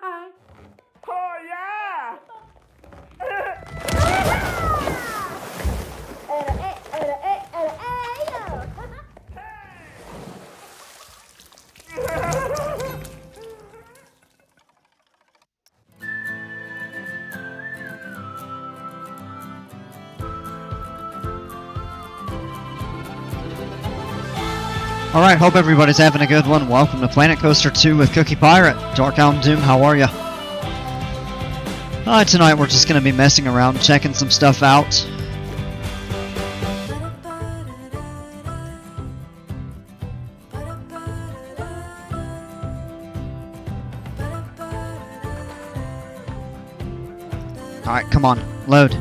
Oh yeah! Alright, hope everybody's having a good one. Welcome to Planet Coaster 2 with Cookie Pirate. Dark Elm Doom, how are ya? Tonight we're just gonna be messing around, checking some stuff out. Alright, come on, load.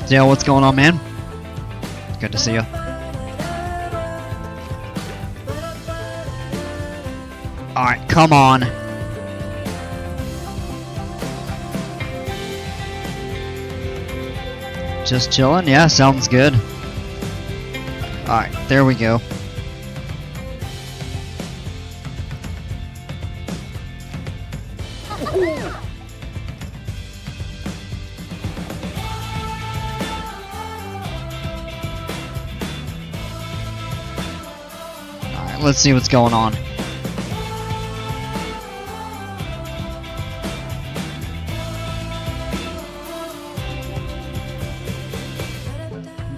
Dale, what's going on, man? Good to see you. Alright, come on. Just chilling? Yeah, sounds good. Alright, there we go. Alright, let's see what's going on.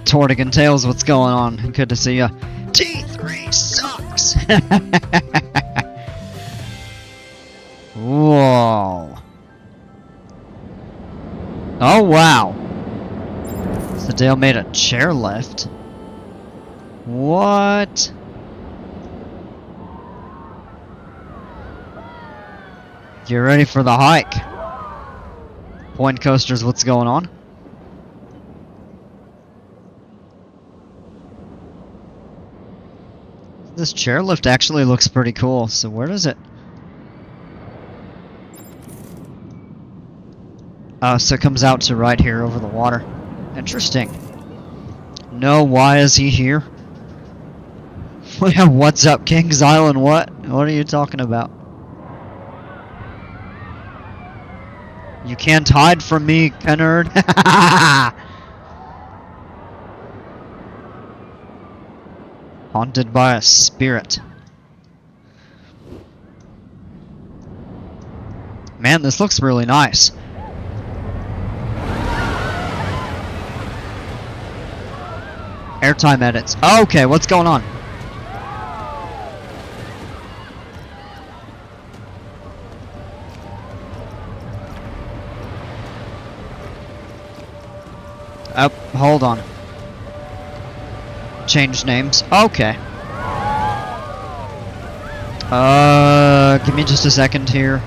Tortigan Tails, what's going on? Good to see ya. T3 sucks! Whoa. Oh, wow. So Dale made a chairlift. What? Get ready for the hike. Point coasters, what's going on? This chairlift actually looks pretty cool. So where does it? So it comes out to right here over the water. Interesting. No, why is he here? What's up, Kings Island? What? What are you talking about? You can't hide from me, Kennard. Haunted by a spirit. Man, this looks really nice. Airtime edits. Oh, okay, what's going on? Oh, hold on. Change names. Okay. Give me just a second here.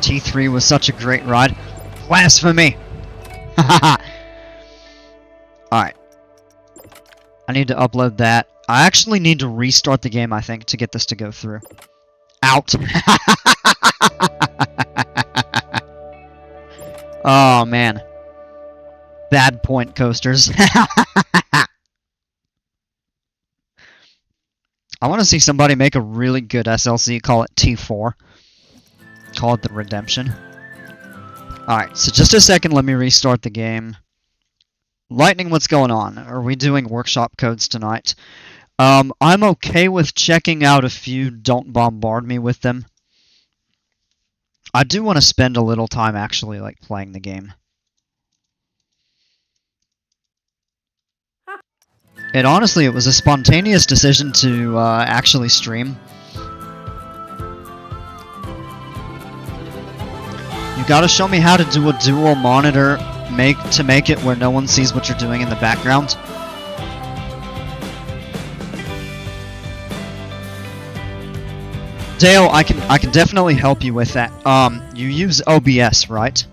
T3 was such a great ride. Blasphemy! Alright. I need to upload that. I actually need to restart the game, I think, to get this to go through. Out! Oh, man. Bad point coasters. I want to see somebody make a really good SLC, call it T4. Call it the Redemption. Alright, so just a second, let me restart the game. Lightning, what's going on? Are we doing workshop codes tonight? I'm okay with checking out a few, don't bombard me with them. I do want to spend a little time actually, like, playing the game. It honestly, it was a spontaneous decision to actually stream. You gotta show me how to do a dual monitor to make it where no one sees what you're doing in the background. Dale, I can definitely help you with that. You use OBS, right?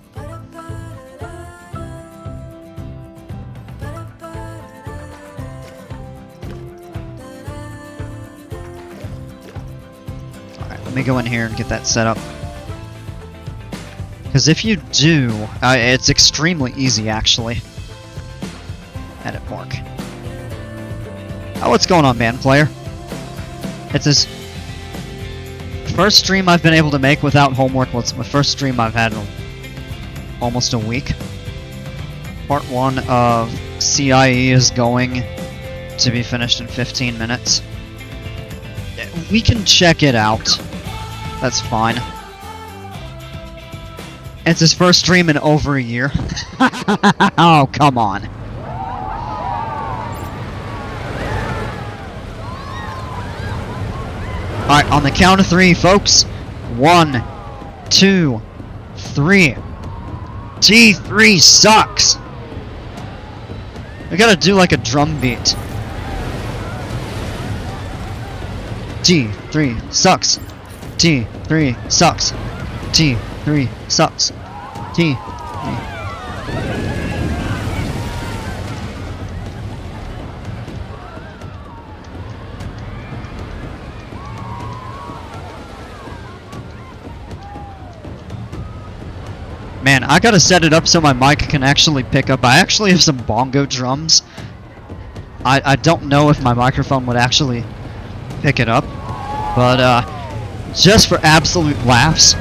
Alright, let me go in here and get that set up. Because if you do, it's extremely easy, actually. Edit Mark. Oh, what's going on, band player? It's his first stream I've been able to make without homework. Well, it's my first stream I've had in almost a week. Part 1 of CIE is going to be finished in 15 minutes. We can check it out. That's fine. It's his first stream in over a year. Oh, come on. Alright, on the count of 3, folks. 1, 2, 3. T3 sucks! We gotta do like a drum beat. T3 sucks. T3 sucks. T3 sucks. T3. Man, I gotta set it up so my mic can actually pick up. I actually have some bongo drums. I don't know if my microphone would actually pick it up, but just for absolute laughs.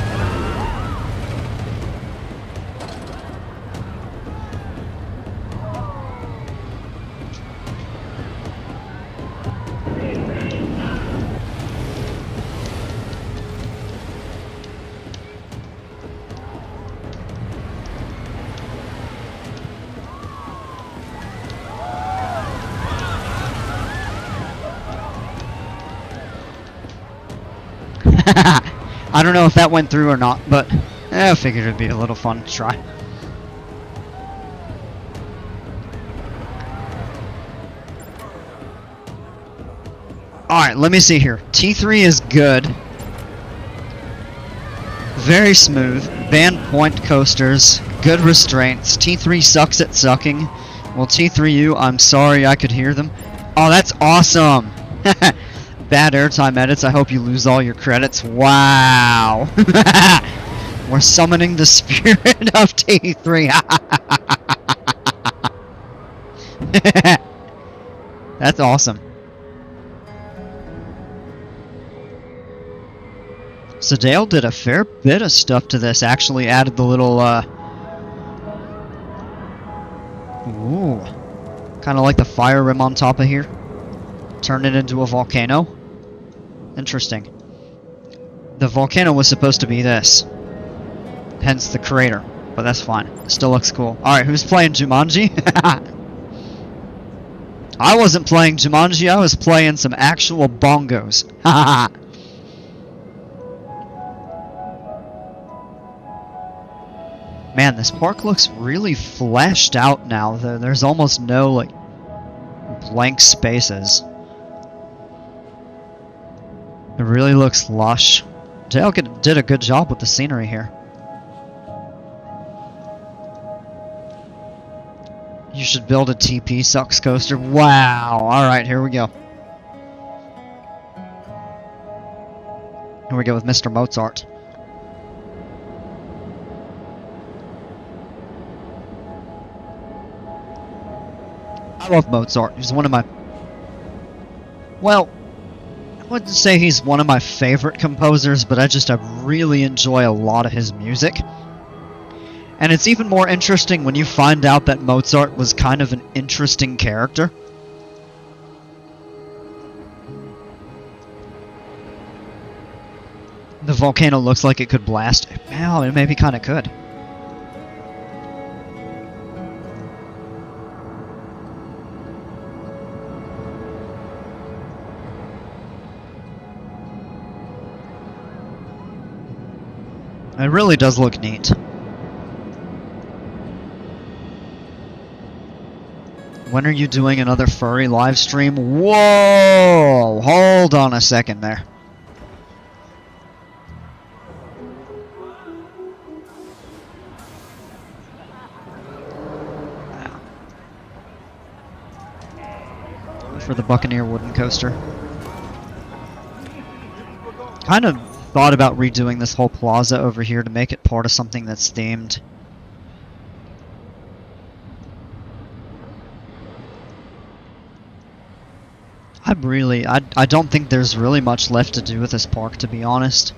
I don't know if that went through or not, but I figured it'd be a little fun to try. Alright, let me see here. T3 is good. Very smooth. Band point coasters. Good restraints. T3 sucks at sucking. Well, T3U, I'm sorry I could hear them. Oh, that's awesome! Bad airtime edits, I hope you lose all your credits. Wow! We're summoning the spirit of T3. That's awesome. So Dale did a fair bit of stuff to this. Actually added the little, ooh. Kind of like the fire rim on top of here. Turned it into a volcano. Interesting. The volcano was supposed to be this. Hence the crater. But that's fine. It still looks cool. Alright, who's playing Jumanji? I wasn't playing Jumanji, I was playing some actual bongos. Man, this park looks really fleshed out now. There's almost no, like, blank spaces. It really looks lush. Dale did a good job with the scenery here. You should build a TP sucks coaster. Wow! Alright, here we go. Here we go with Mr. Mozart. I love Mozart. He's one of my... Well, I wouldn't say he's one of my favorite composers, but I really enjoy a lot of his music. And it's even more interesting when you find out that Mozart was kind of an interesting character. The volcano looks like it could blast. Well, it maybe kind of could. It really does look neat. When are you doing another furry live stream? Whoa! Hold on a second there. for the Buccaneer wooden coaster. Kind of thought about redoing this whole plaza over here to make it part of something that's themed. I don't think there's really much left to do with this park, to be honest.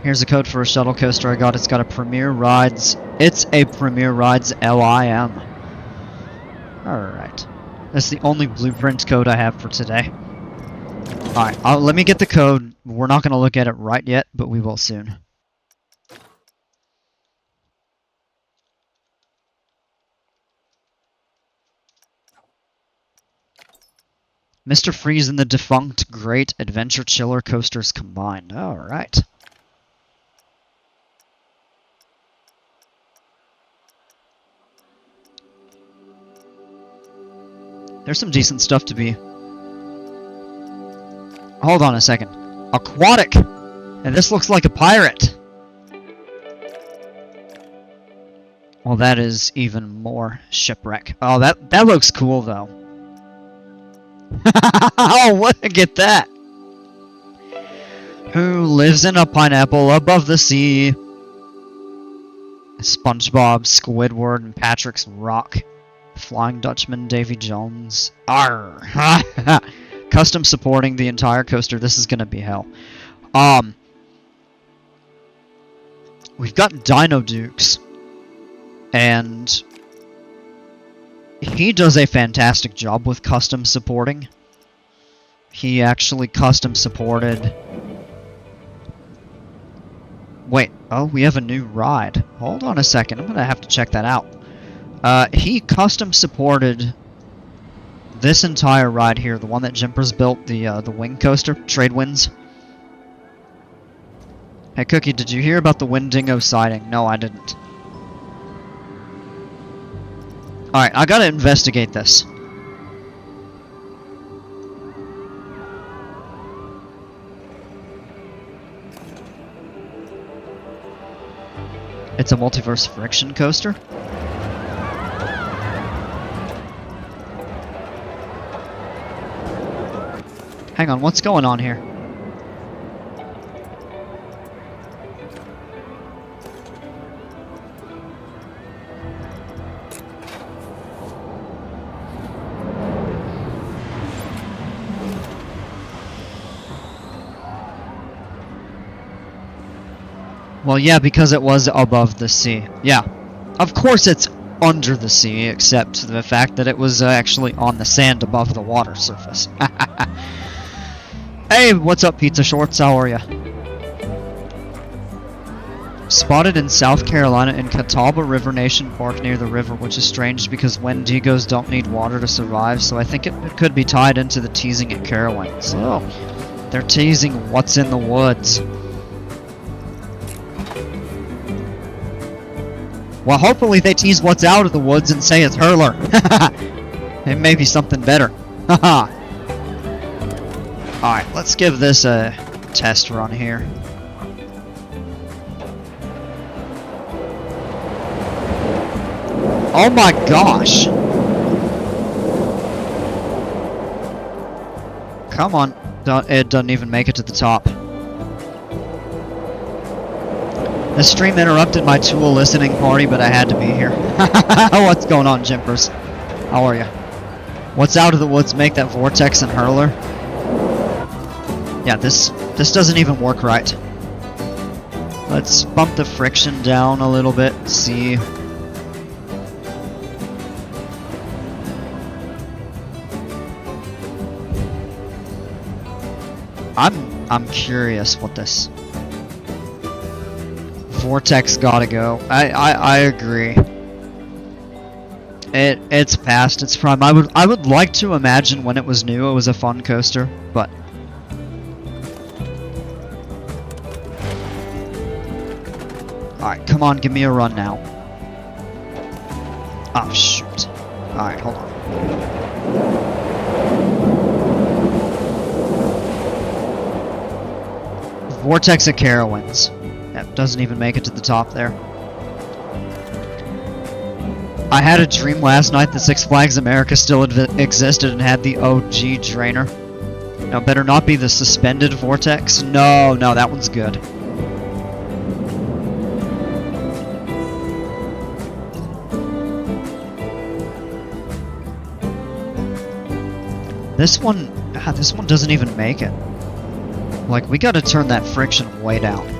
Here's a code for a shuttle coaster I got. It's got a Premier Rides. It's a Premier Rides LIM. Alright. That's the only blueprint code I have for today. Alright, let me get the code. We're not going to look at it right yet, but we will soon. Mr. Freeze and the defunct Great Adventure Chiller coasters combined. Alright. There's some decent stuff to be. Hold on a second. Aquatic! And this looks like a pirate! Well, that is even more shipwreck. Oh, that looks cool, though. Oh, what? Get that! Who lives in a pineapple above the sea? SpongeBob, Squidward, and Patrick's Rock. Flying Dutchman, Davy Jones. Arr! Custom supporting the entire coaster. This is gonna be hell. We've got Dino Dukes. And he does a fantastic job with custom supporting. He actually custom supported... Wait, oh, we have a new ride. Hold on a second, I'm gonna have to check that out. He custom supported this entire ride here, the one that Jimpers built, the wing coaster, Trade Winds. Hey Cookie, did you hear about the Windingo sighting? No, I didn't. Alright, I gotta investigate this. It's a multiverse friction coaster? Hang on, what's going on here? Well, yeah, because it was above the sea. Yeah. Of course it's under the sea, except the fact that it was actually on the sand above the water surface. Hey, what's up, Pizza Shorts? How are ya? Spotted in South Carolina in Catawba River Nation Park near the river, which is strange because Wendigos don't need water to survive, so I think it could be tied into the teasing at Carowinds. So, they're teasing what's in the woods. Well, hopefully they tease what's out of the woods and say it's Hurler. It may be something better. Haha. Alright, let's give this a test run here. Oh my gosh! Come on. It doesn't even make it to the top. The stream interrupted my Tool listening party, but I had to be here. What's going on, Jimpers? How are ya? What's out of the woods make that Vortex and Hurler? Yeah, this doesn't even work right. Let's bump the friction down a little bit, see. I'm curious what this Vortex gotta go. I agree. It's past its prime. I would like to imagine when it was new it was a fun coaster, but alright, come on, give me a run now. Oh shoot. Alright, hold on. Vortex of Carowinds. That doesn't even make it to the top there. I had a dream last night that Six Flags America still existed and had the OG Drainer. Now, better not be the suspended Vortex. No, that one's good. This one doesn't even make it. Like, we gotta turn that friction way down.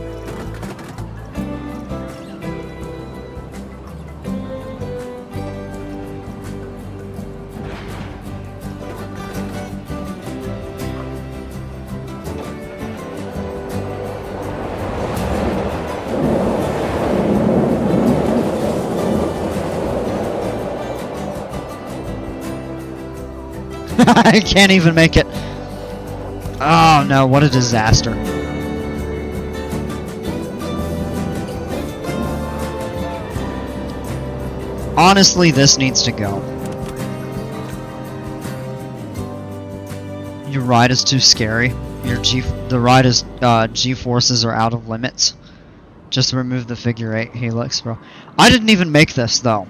I can't even make it. Oh no, what a disaster. Honestly, this needs to go. Your ride is too scary. The ride is G-forces are out of limits. Just remove the figure 8 helix, bro. I didn't even make this though.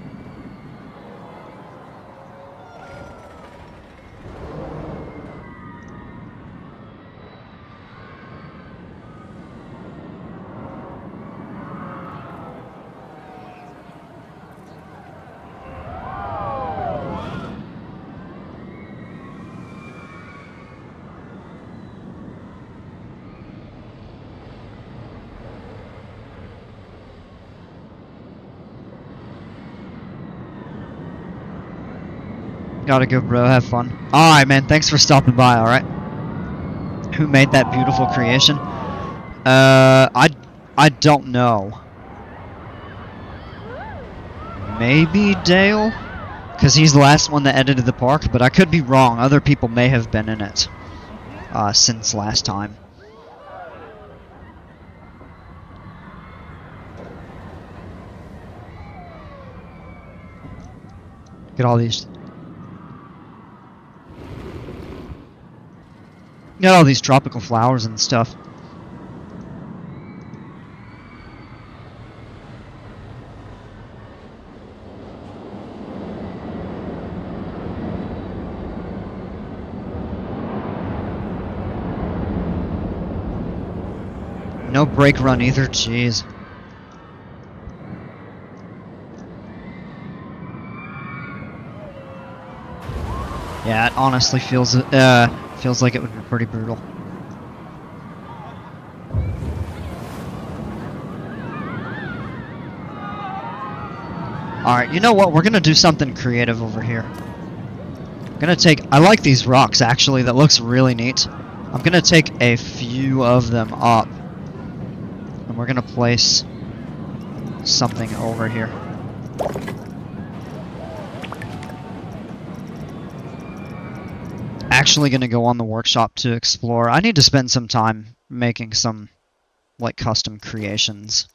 Gotta go, bro. Have fun. Alright, man. Thanks for stopping by, alright? Who made that beautiful creation? I don't know. Maybe Dale? Because he's the last one that edited the park, but I could be wrong. Other people may have been in it since last time. Get all these... Got all these tropical flowers and stuff. No brake run either, jeez. Yeah, it honestly feels like it would be pretty brutal. Alright, you know what? We're gonna do something creative over here. I like these rocks actually, that looks really neat. I'm gonna take a few of them up. And we're gonna place something over here. Actually gonna go on the workshop to explore. I need to spend some time making some like custom creations.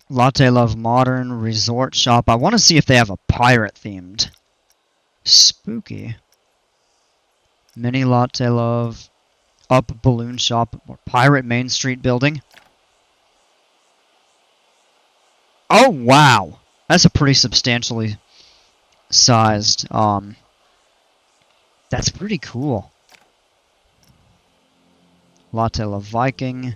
Latte Love Modern Resort Shop. I want to see if they have a pirate themed. Spooky. Mini Latte Love. Up Balloon Shop. Or Pirate Main Street building. Oh, wow. That's a pretty substantially sized, that's pretty cool. Latte Love Viking.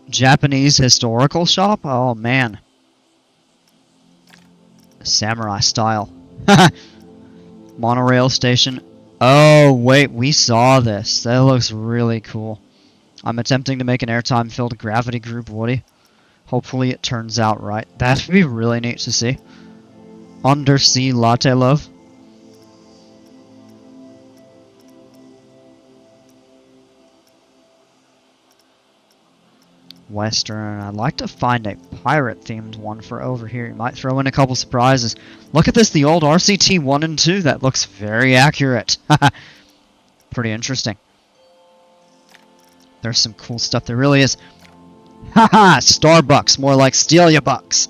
Japanese historical shop? Oh, man. Samurai style. Monorail station. Oh, wait, we saw this. That looks really cool. I'm attempting to make an airtime-filled gravity group Woody. Hopefully it turns out right. That would be really neat to see. Undersea Latte Love. Western. I'd like to find a pirate-themed one for over here. You might throw in a couple surprises. Look at this, the old RCT 1 and 2. That looks very accurate. Pretty interesting. There's some cool stuff. There really is. Haha, Starbucks. More like steal your bucks.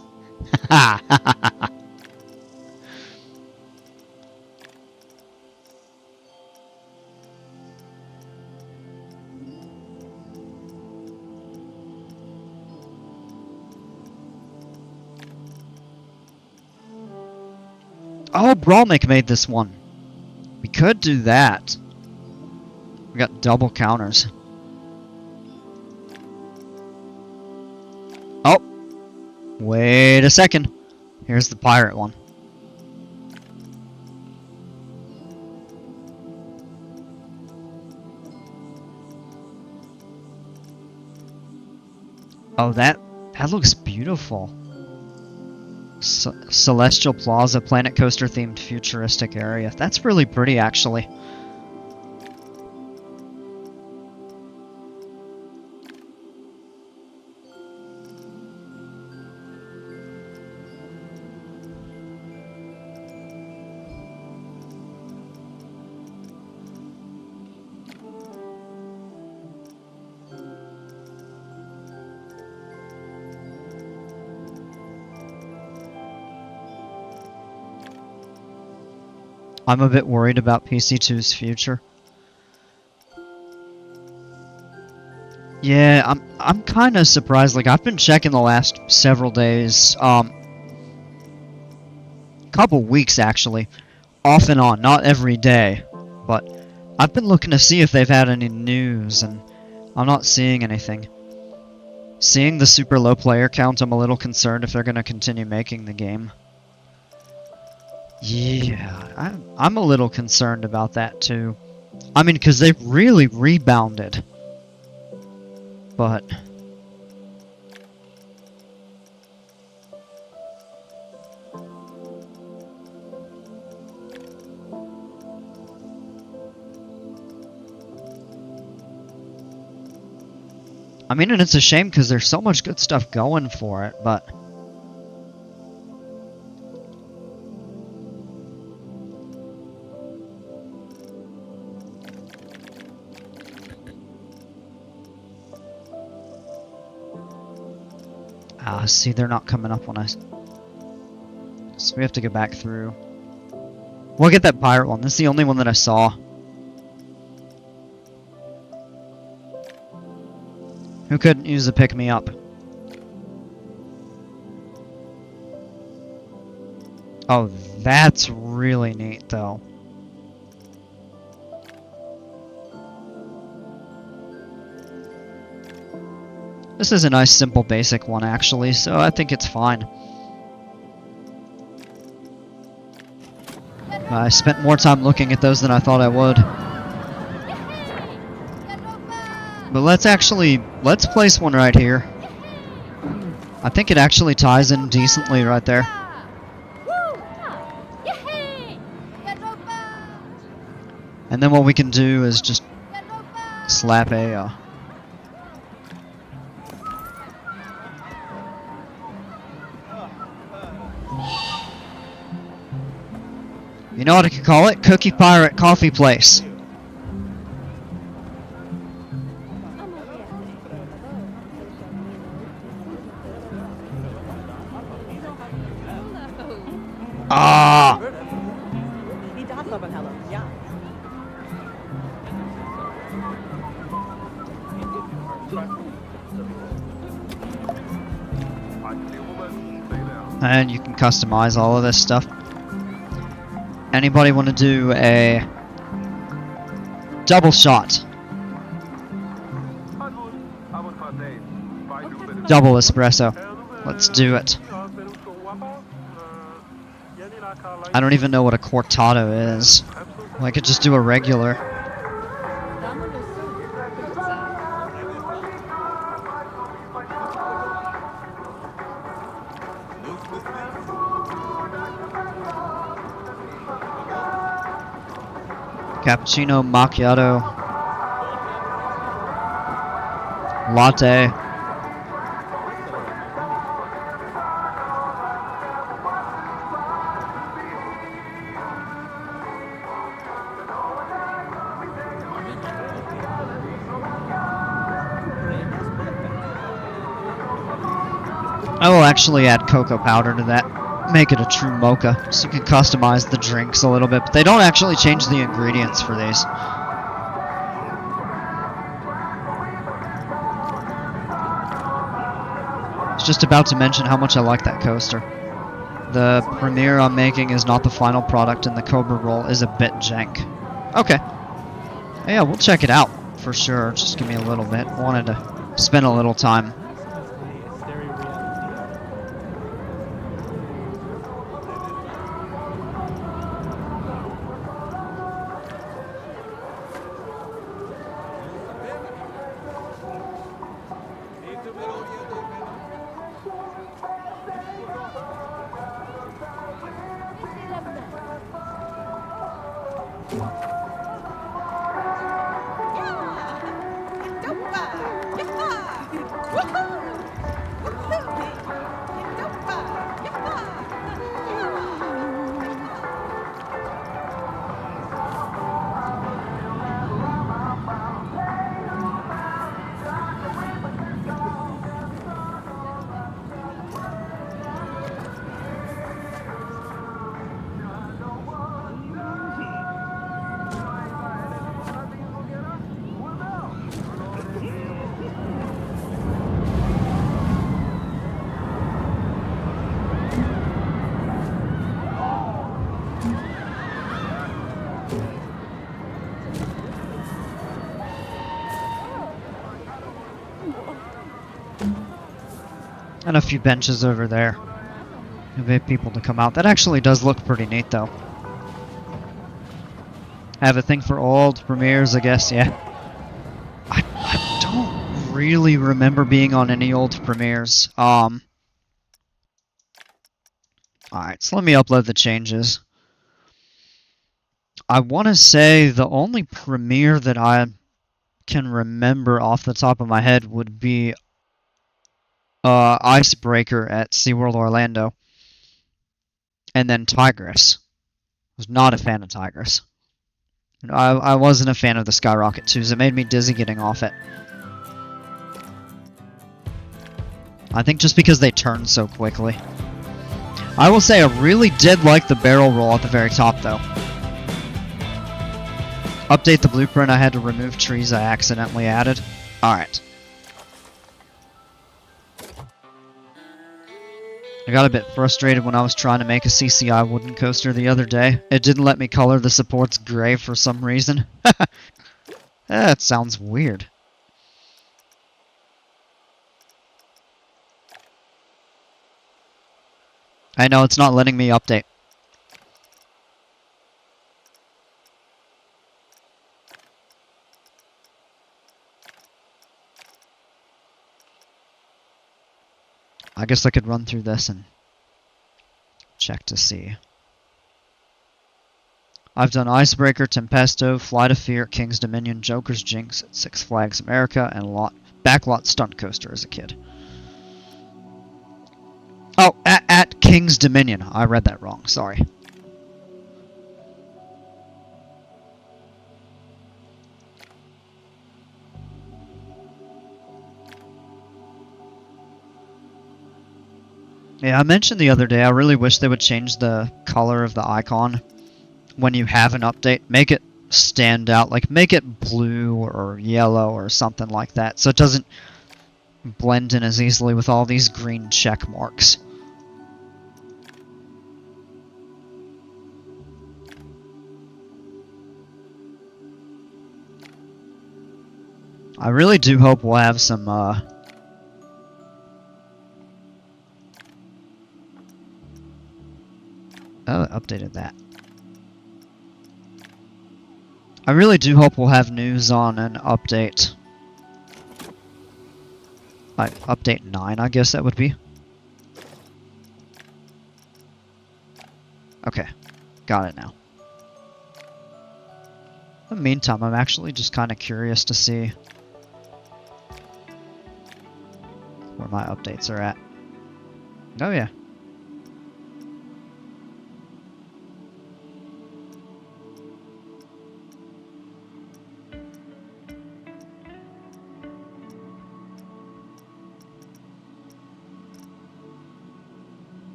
Oh, Brawlmake made this one. We could do that. We got double counters. Oh! Wait a second. Here's the pirate one. Oh, that looks beautiful. Celestial Plaza, Planet Coaster themed futuristic area. That's really pretty, actually. I'm a bit worried about PC2's future. Yeah, I'm kind of surprised. Like, I've been checking the last several days, couple weeks actually, off and on, not every day, but I've been looking to see if they've had any news, and I'm not seeing anything. Seeing the super low player count, I'm a little concerned if they're going to continue making the game. Yeah, I'm a little concerned about that too. I mean, because they've really rebounded. But... I mean, and it's a shame because there's so much good stuff going for it, but... see, they're not coming up when I... So we have to go back through. We'll get that pirate one. This is the only one that I saw. Who couldn't use a pick-me-up? Oh, that's really neat, though. This is a nice, simple, basic one, actually, so I think it's fine. I spent more time looking at those than I thought I would. But let's place one right here. I think it actually ties in decently right there. And then what we can do is just slap a... You know what I could call it? Cookie Pirate Coffee Place. Ah! And you can customize all of this stuff. Anybody want to do a double shot? Double espresso. Let's do it. I don't even know what a cortado is. Well, I could just do a regular. Cappuccino, macchiato, latte. I will actually add cocoa powder to that. Make it a true mocha, so you can customize the drinks a little bit, but they don't actually change the ingredients for these. I was just about to mention how much I like that coaster. The premiere I'm making is not the final product, and the Cobra roll is a bit jank. Okay. Yeah, we'll check it out for sure. Just give me a little bit. Wanted to spend a little time. And a few benches over there. Invite people to come out. That actually does look pretty neat, though. Have a thing for old premieres, I guess, yeah. I don't really remember being on any old premieres. Alright, so let me upload the changes. I want to say the only premiere that I can remember off the top of my head would be Icebreaker at SeaWorld Orlando. And then Tigress. I was not a fan of Tigress. I wasn't a fan of the Skyrocket 2s. It made me dizzy getting off it. I think just because they turn so quickly. I will say I really did like the barrel roll at the very top, though. Update the blueprint. I had to remove trees I accidentally added. Alright. I got a bit frustrated when I was trying to make a CCI wooden coaster the other day. It didn't let me color the supports gray for some reason. That sounds weird. I know, it's not letting me update. I guess I could run through this and check to see. I've done Icebreaker, Tempesto, Flight of Fear, King's Dominion, Joker's Jinx at Six Flags America, and Backlot Stunt Coaster as a kid. Oh, at King's Dominion. I read that wrong, sorry. Yeah, I mentioned the other day, I really wish they would change the color of the icon when you have an update. Make it stand out, like make it blue or yellow or something like that, so it doesn't blend in as easily with all these green check marks. I really do hope we'll have some, Oh, it updated that. I really do hope we'll have news on an update. Like, update 9, I guess that would be. Okay, got it now. In the meantime, I'm actually just kind of curious to see where my updates are at. Oh yeah.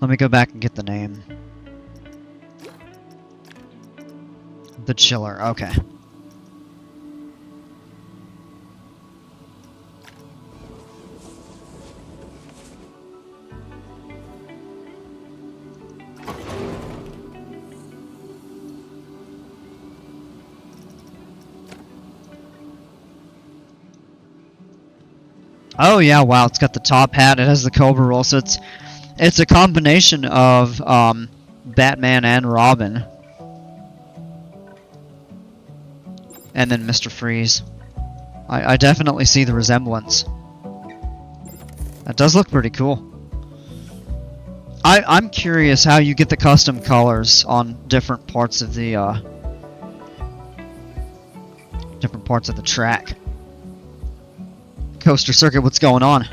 Let me go back and get the name. The Chiller, okay. Oh yeah, wow, it's got the top hat, it has the Cobra roll, so it's a combination of Batman and Robin. And then Mr. Freeze. I definitely see the resemblance. That does look pretty cool. I'm curious how you get the custom colors on different parts of the track. Coaster Circuit, what's going on?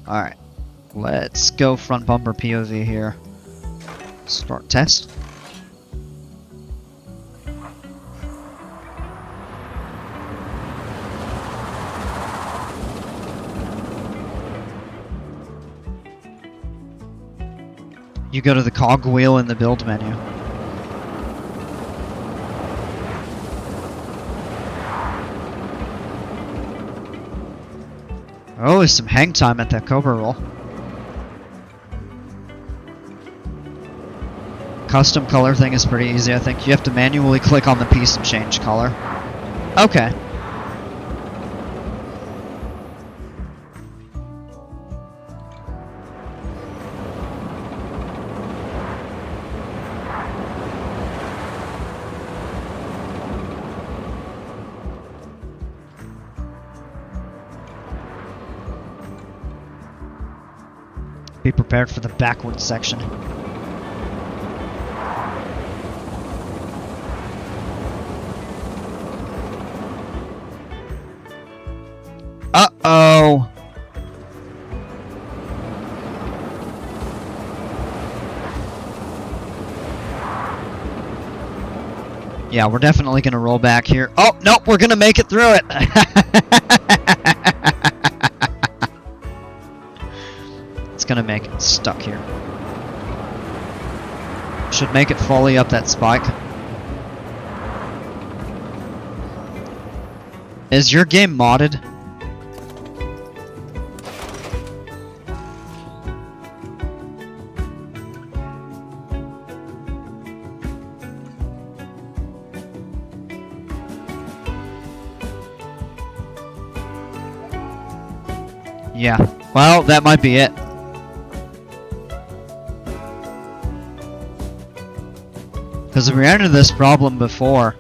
Alright. Let's go front bumper POV here. Start test. You go to the cogwheel in the build menu. Oh, there's some hang time at that Cobra roll. Custom color thing is pretty easy, I think. You have to manually click on the piece and change color. Okay. Be prepared for the backward section. Uh-oh. Yeah, we're definitely gonna roll back here. Oh, nope, we're gonna make it through it. It's gonna make it stuck here. Should make it fully up that spike. Is your game modded? Yeah, well, that might be it. Because we ran into this problem before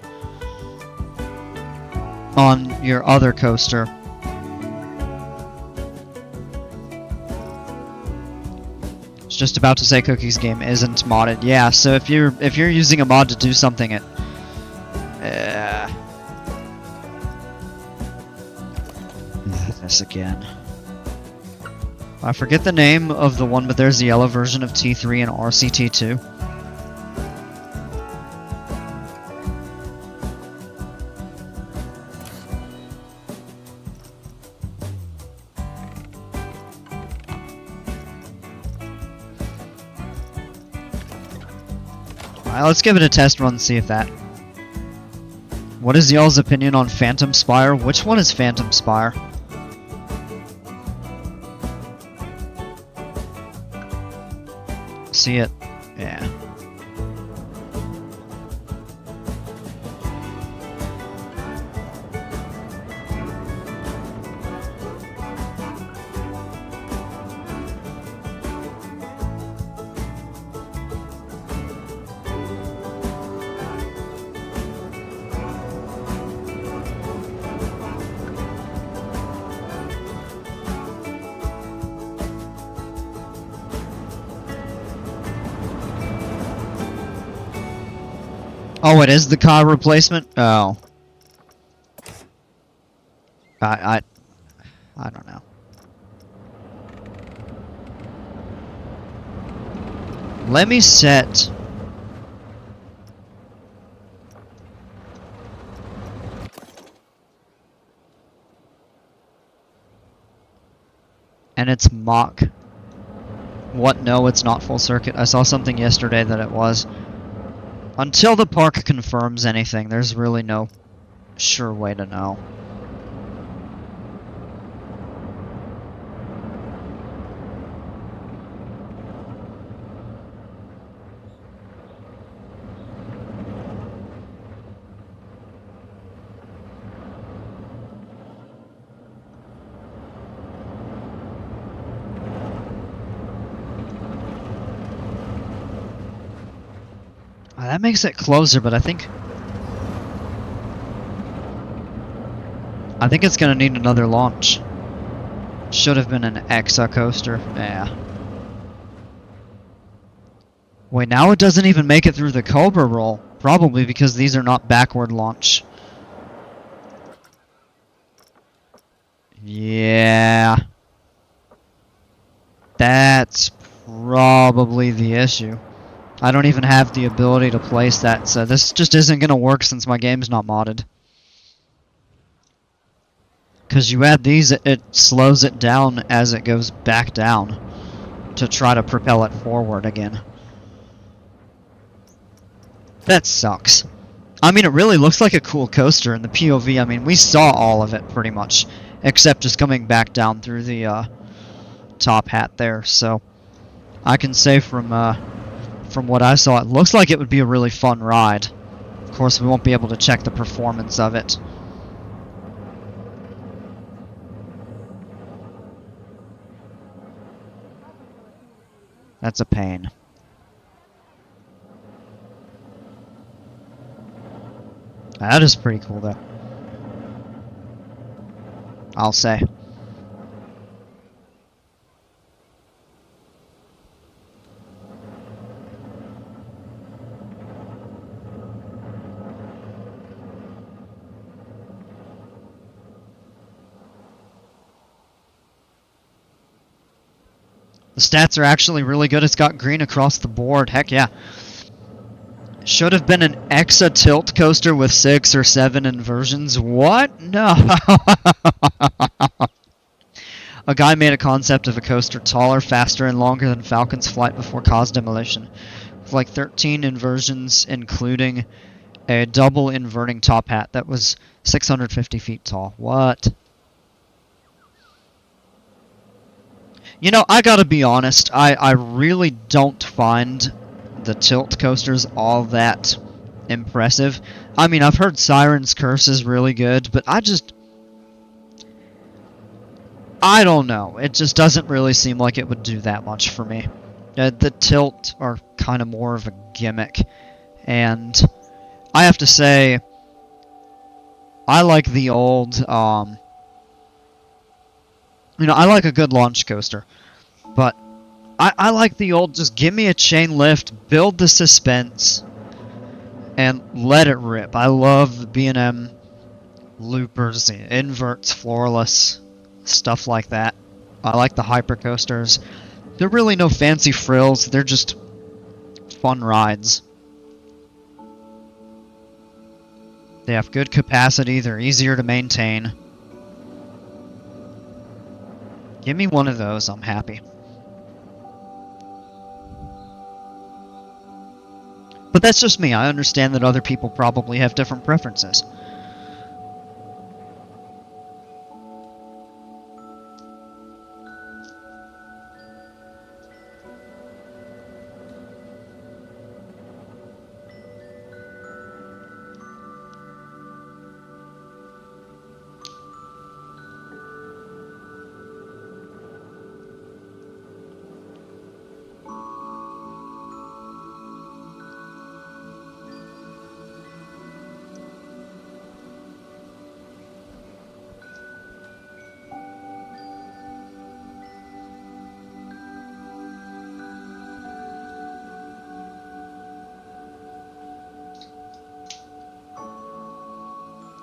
on your other coaster. It's just about to say Cookie's game isn't modded. Yeah, so if you're using a mod to do something, it this again. I forget the name of the one, but there's the yellow version of T3 and RCT2. Alright, let's give it a test run and see if that... What is y'all's opinion on Phantom Spire? Which one is Phantom Spire? See it? Yeah. Oh, it is the car replacement? Oh. I don't know. Let me set... And it's Mach. What? No, it's not full circuit. I saw something yesterday that it was. Until the park confirms anything, there's really no sure way to know. That makes it closer, but I think it's gonna need another launch. Should have been an Exa coaster. Yeah. Wait, now it doesn't even make it through the Cobra roll. Probably because these are not backward launch. Yeah. That's probably the issue. I don't even have the ability to place that, so this just isn't going to work since my game's not modded. Because you add these, it slows it down as it goes back down to try to propel it forward again. That sucks. I mean, it really looks like a cool coaster in the POV. I mean, we saw all of it pretty much, except just coming back down through the top hat there. So I can say from what I saw, it looks like it would be a really fun ride. Of course, we won't be able to check the performance of it. That's a pain. That is pretty cool, though. I'll say. The stats are actually really good. It's got green across the board. Heck yeah. Should have been an Exa tilt coaster with 6 or 7 inversions. What? No. A guy made a concept of a coaster taller, faster, and longer than Falcon's flight before cause demolition. With like 13 inversions, including a double inverting top hat that was 650 feet tall. What? You know, I gotta be honest, I really don't find the tilt coasters all that impressive. I mean, I've heard Siren's Curse is really good, but I don't know. It just doesn't really seem like it would do that much for me. The tilt are kind of more of a gimmick, and I have to say, I like the old, you know, I like a good launch coaster, but I like the old, just give me a chain lift, build the suspense, and let it rip. I love the B&M loopers, the inverts, floorless, stuff like that. I like the hyper coasters. They're really no fancy frills, they're just fun rides. They have good capacity, they're easier to maintain. Give me one of those, I'm happy. But that's just me. I understand that other people probably have different preferences.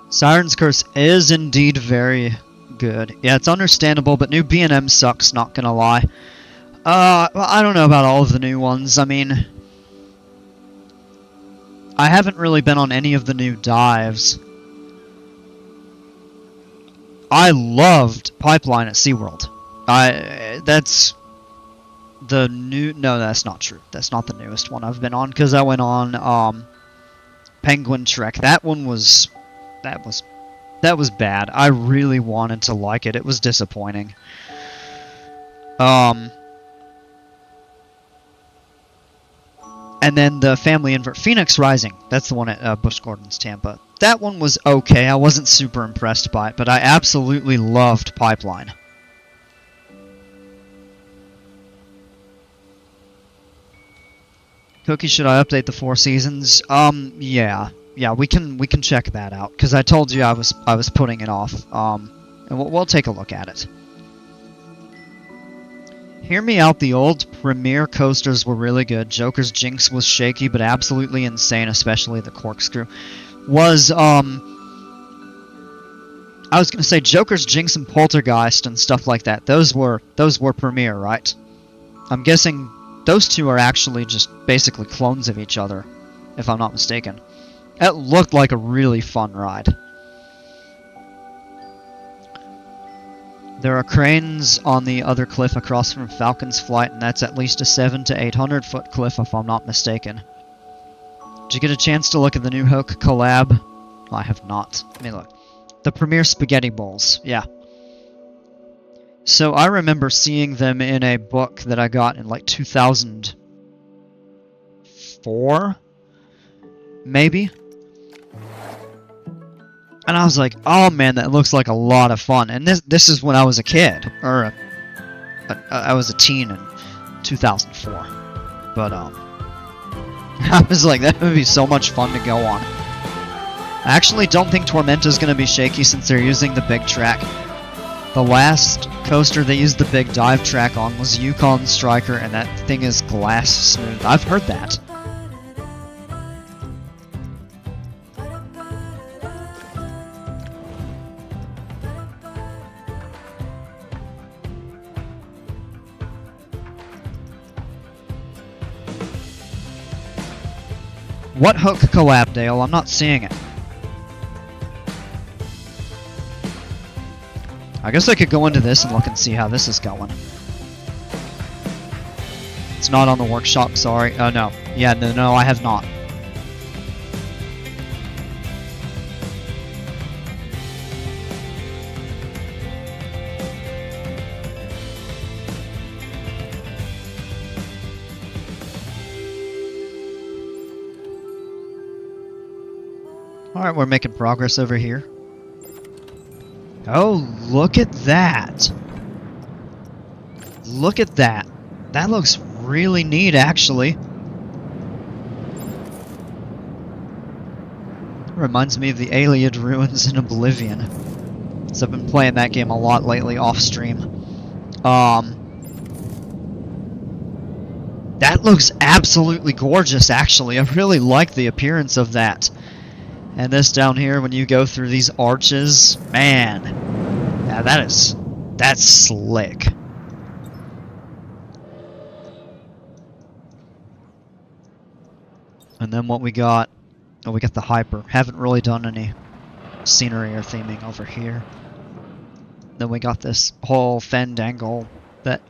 Siren's Curse is indeed very good. Yeah, it's understandable, but new B&M sucks, not gonna lie. Well, I don't know about all of the new ones. I mean, I haven't really been on any of the new dives. I loved Pipeline at SeaWorld. That's the new. No, that's not true. That's not the newest one I've been on, because I went on Penguin Trek. That one was that was bad. I really wanted to like it. It was disappointing. And then the Family Invert Phoenix Rising. That's the one at Busch Gardens, Tampa. That one was okay. I wasn't super impressed by it, but I absolutely loved Pipeline. Cookie, should I update the Four Seasons? Yeah, we can check that out, because I told you I was putting it off. And we'll take a look at it. Hear me out, the old Premier coasters were really good. Joker's Jinx was shaky, but absolutely insane, especially the corkscrew. I was gonna say Joker's Jinx and Poltergeist and stuff like that. Those were Premier, right? I'm guessing those two are actually just basically clones of each other, if I'm not mistaken. It looked like a really fun ride. There are cranes on the other cliff across from Falcon's Flight, and that's at least a 700 to 800 foot cliff if I'm not mistaken. Did you get a chance to look at the new Hook collab? I have not. Let me look. The Premier Spaghetti Bowls, yeah. So I remember seeing them in a book that I got in like 2004? Maybe? And I was like, oh man, that looks like a lot of fun. And this is when I was a kid, or I was a teen in 2004. But I was like, that would be so much fun to go on. I actually don't think Tormenta's going to be shaky since they're using the big track. The last coaster they used the big dive track on was Yukon Striker, and that thing is glass smooth. I've heard that. What Hook collab, Dale? I'm not seeing it. I guess I could go into this and look and see how this is going. It's not on the workshop, sorry. Oh, no. Yeah, no, I have not. Alright, we're making progress over here. Oh, look at that! Look at that! That looks really neat, actually. Reminds me of the Ayleid Ruins in Oblivion. So I've been playing that game a lot lately off stream. That looks absolutely gorgeous, actually. I really like the appearance of that. And this down here, when you go through these arches, man, yeah, that's slick. And then what we got, oh, we got the Hyper. Haven't really done any scenery or theming over here. Then we got this whole Fandangle that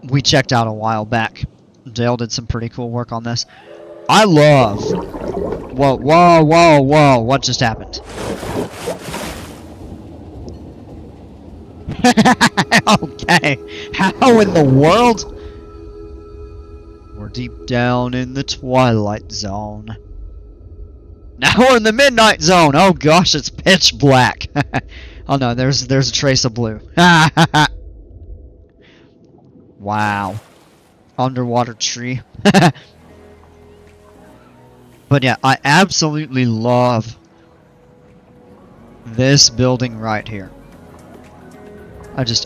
we checked out a while back. Dale did some pretty cool work on this. I love... Whoa, what just happened? Okay, how in the world? We're deep down in the Twilight Zone. Now we're in the Midnight Zone! Oh gosh, it's pitch black. Oh no, there's a trace of blue. Wow. Underwater tree. But yeah, I absolutely love this building right here.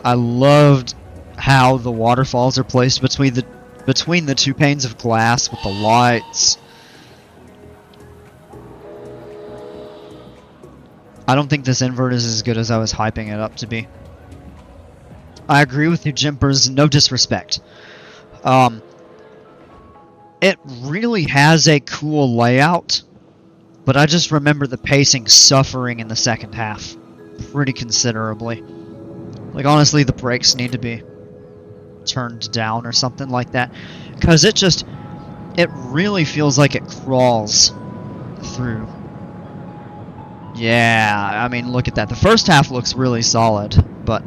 I loved how the waterfalls are placed between the two panes of glass with the lights. I don't think this invert is as good as I was hyping it up to be. I agree with you, Jimpers, no disrespect. It really has a cool layout, but I just remember the pacing suffering in the second half pretty considerably. Like, honestly, the brakes need to be turned down or something like that, because it really feels like it crawls through. Yeah, I mean, look at that. The first half looks really solid, but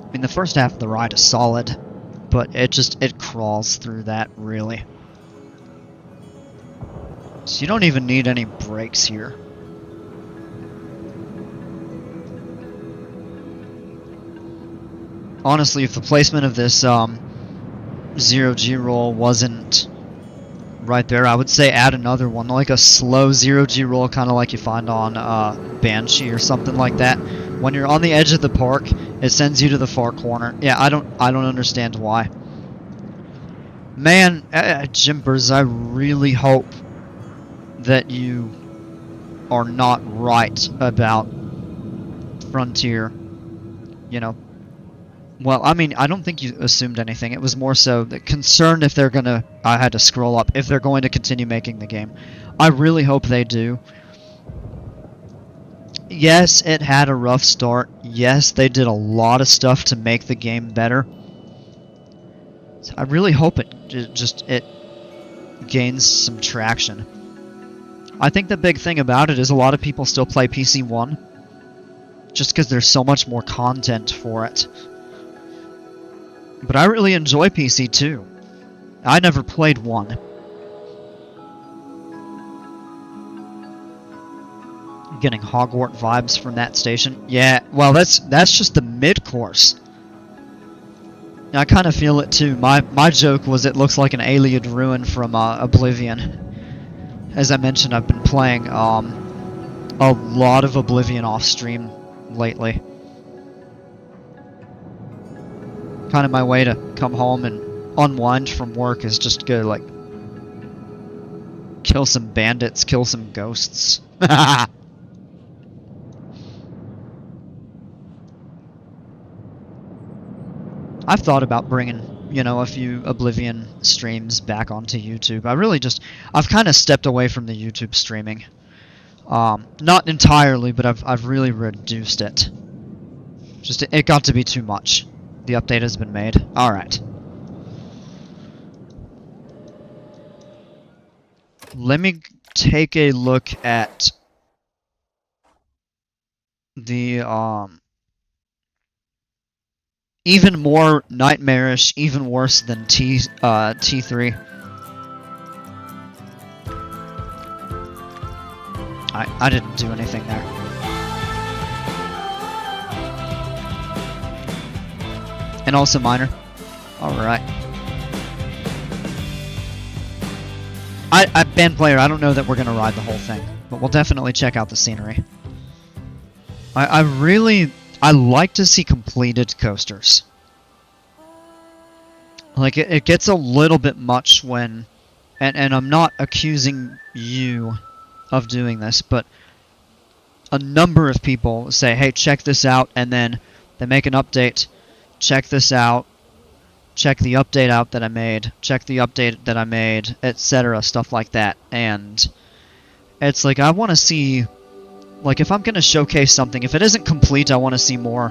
I mean, the first half of the ride is solid, but it crawls through that, really. So you don't even need any brakes here. Honestly, if the placement of this zero-G roll wasn't right there, I would say add another one, like a slow zero-G roll, kind of like you find on Banshee or something like that. When you're on the edge of the park, it sends you to the far corner. Yeah, I don't understand why. Man, Jimpers, I really hope that you are not right about Frontier. You know. Well, I mean, I don't think you assumed anything. It was more so that concerned if they're gonna... I had to scroll up. If they're going to continue making the game. I really hope they do. Yes, it had a rough start. Yes, they did a lot of stuff to make the game better. So I really hope it gains some traction. I think the big thing about it is a lot of people still play PC 1. Just because there's so much more content for it. But I really enjoy PC 2. I never played 1. I'm getting Hogwarts vibes from that station. Yeah, well, that's just the mid-course. I kind of feel it too. My joke was it looks like an Ayleid ruin from Oblivion. As I mentioned, I've been playing a lot of Oblivion off stream lately. Kind of my way to come home and unwind from work is just go like kill some bandits, kill some ghosts. I've thought about bringing, you know, a few Oblivion streams back onto YouTube. I've kind of stepped away from the YouTube streaming. Not entirely, but I've really reduced it. Just it got to be too much. The update has been made. Alright. Let me take a look at the even more nightmarish, even worse than T3. I didn't do anything there. And also minor. Alright. Band player, I don't know that we're gonna ride the whole thing, but we'll definitely check out the scenery. I like to see completed coasters. Like, it gets a little bit much when... And I'm not accusing you of doing this, but a number of people say, hey, check this out, and then they make an update, check this out, check the update out that I made, check the update that I made, etc., stuff like that. And it's like, I want to see... Like, if I'm going to showcase something, if it isn't complete, I want to see more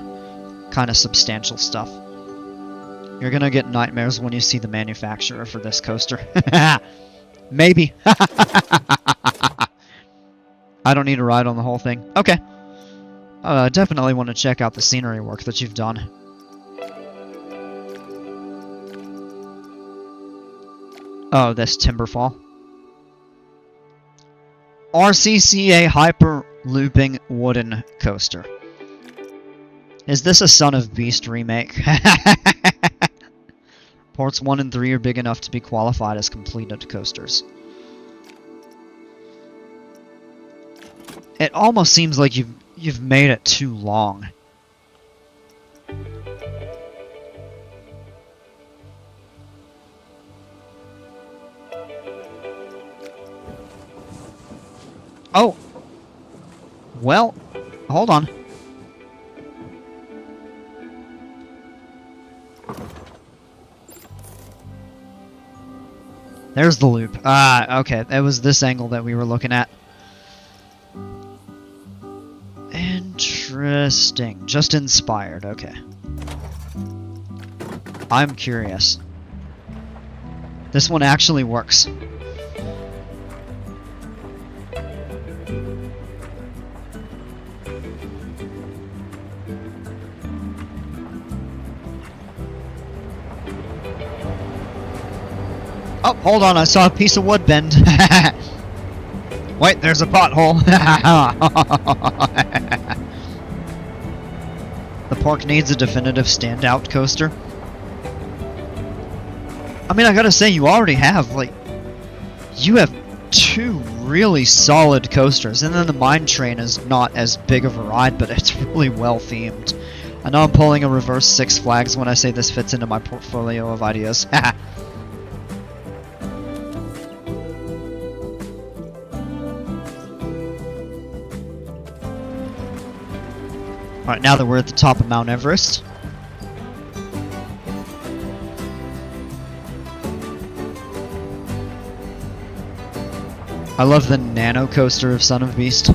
kind of substantial stuff. You're going to get nightmares when you see the manufacturer for this coaster. Maybe. I don't need to ride on the whole thing. Okay. Definitely want to check out the scenery work that you've done. Oh, this Timberfall. RCCA Hyper Looping Wooden Coaster. Is this a Son of Beast remake? Ports 1 and 3 are big enough to be qualified as completed coasters. It almost seems like you've made it too long. Oh! Well, hold on. There's the loop. Ah, okay. It was this angle that we were looking at. Interesting. Just inspired. Okay. I'm curious. This one actually works. Oh, hold on, I saw a piece of wood bend. Wait, there's a pothole. The park needs a definitive standout coaster. I mean, I gotta say, you already have, like, you have two really solid coasters, and then the Mine Train is not as big of a ride, but it's really well themed. I know I'm pulling a reverse Six Flags when I say this fits into my portfolio of ideas. Alright, now that we're at the top of Mount Everest. I love the nano coaster of Son of Beast.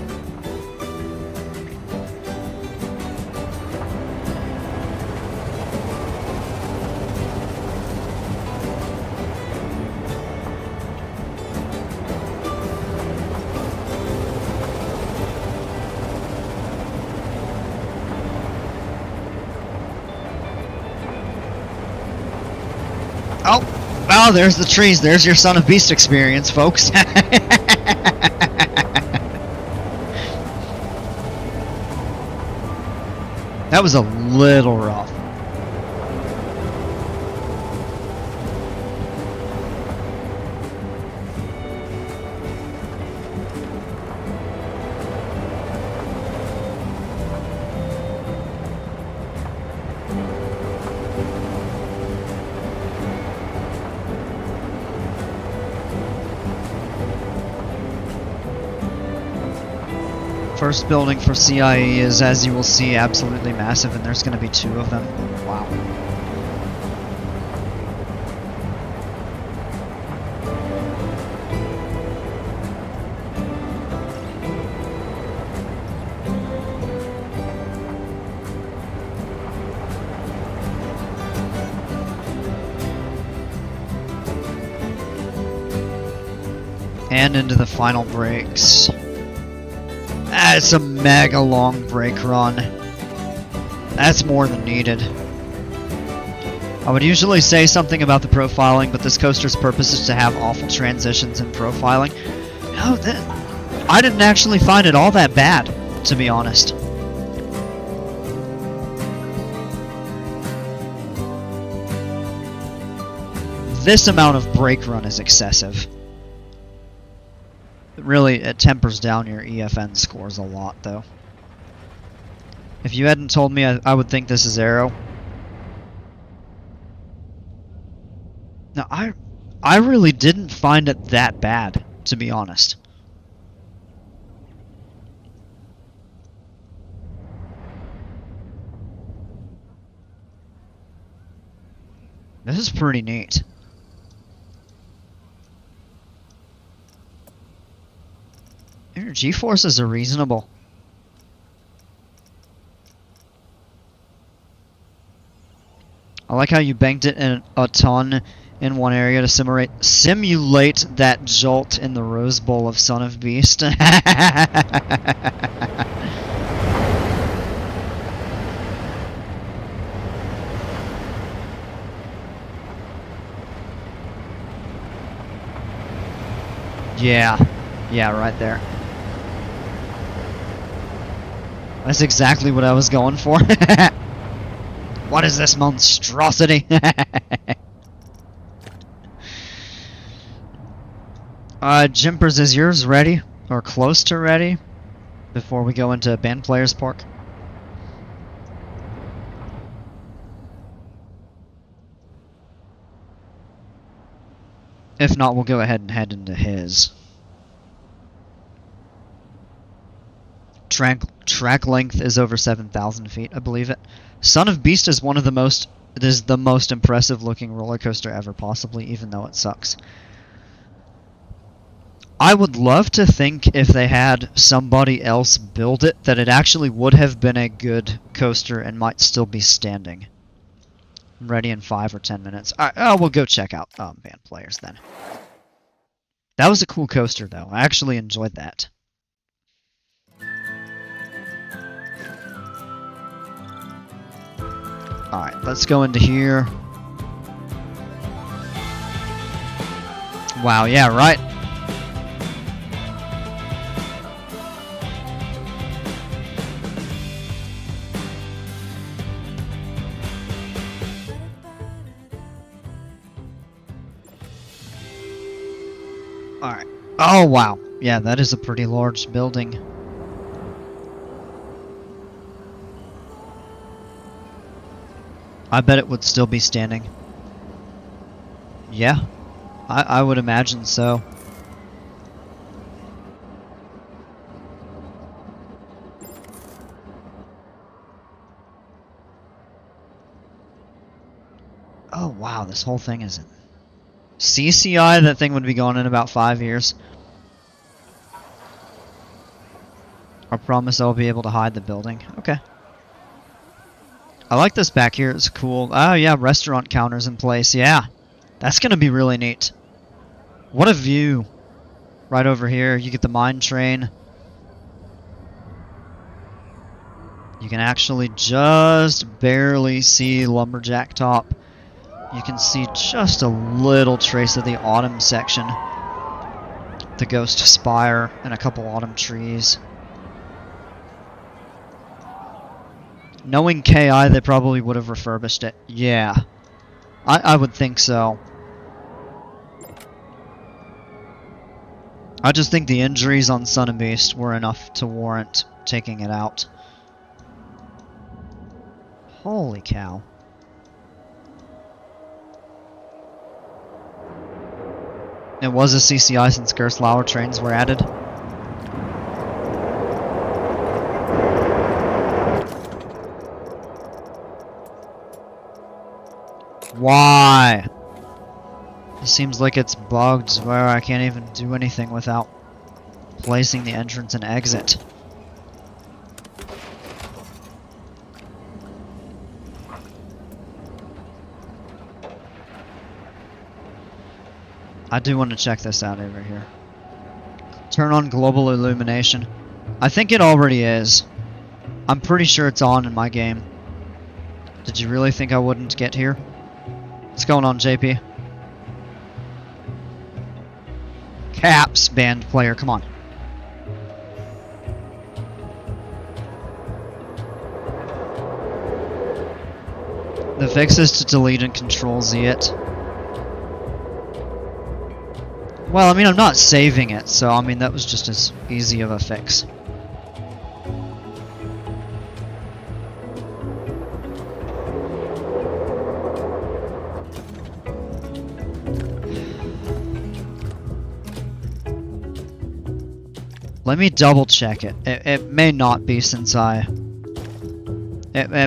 Oh, well, there's the trees. There's your Son of Beast experience, folks. That was a little rough. First building for CIE is, as you will see, absolutely massive, and there's going to be two of them. Wow. And into the final breaks. That's a mega long brake run. That's more than needed. I would usually say something about the profiling, but this coaster's purpose is to have awful transitions in profiling. No, I didn't actually find it all that bad, to be honest. This amount of brake run is excessive. Really, it tempers down your EFN scores a lot, though. If you hadn't told me, I would think this is Aero. Now, I really didn't find it that bad, to be honest. This is pretty neat. Your G-forces are reasonable. I like how you banked it in a ton in one area to simulate that jolt in the Rose Bowl of Son of Beast. Yeah, right there. That's exactly what I was going for. What is this monstrosity? Jimpers, is yours ready? Or close to ready? Before we go into Band Players Park? If not, we'll go ahead and head into his. Track length is over 7,000 feet, I believe it. Son of Beast is one of the most... It is the most impressive looking roller coaster ever, possibly, even though it sucks. I would love to think if they had somebody else build it that it actually would have been a good coaster and might still be standing. I'm ready in 5 or 10 minutes. We'll go check out band players then. That was a cool coaster though. I actually enjoyed that. Alright, let's go into here. Wow, yeah, right. Alright. Oh, wow. Yeah, that is a pretty large building. I bet it would still be standing. Yeah, I would imagine so. Oh wow, this whole thing is in CCI. That thing would be gone in about 5 years. I promise I'll be able to hide the building. Okay. I like this back here. It's cool. Oh yeah, restaurant counters in place. Yeah, that's gonna be really neat. What a view! Right over here, you get the mine train. You can actually just barely see Lumberjack Top. You can see just a little trace of the autumn section. The Ghost Spire and a couple autumn trees. Knowing KI, they probably would have refurbished it. Yeah, I would think so. I just think the injuries on Sun and Beast were enough to warrant taking it out. Holy cow. It was a CCI since Gerstlauer trains were added. Why? It seems like it's bugged where I can't even do anything without placing the entrance and exit. I do want to check this out over here. Turn on global illumination. I think it already is. I'm pretty sure it's on in my game. Did you really think I wouldn't get here? What's going on, JP? Caps, band player, come on. The fix is to delete and control Z it. Well, I mean, I'm not saving it, so I mean, that was just as easy of a fix. Let me double check it. It may not be since it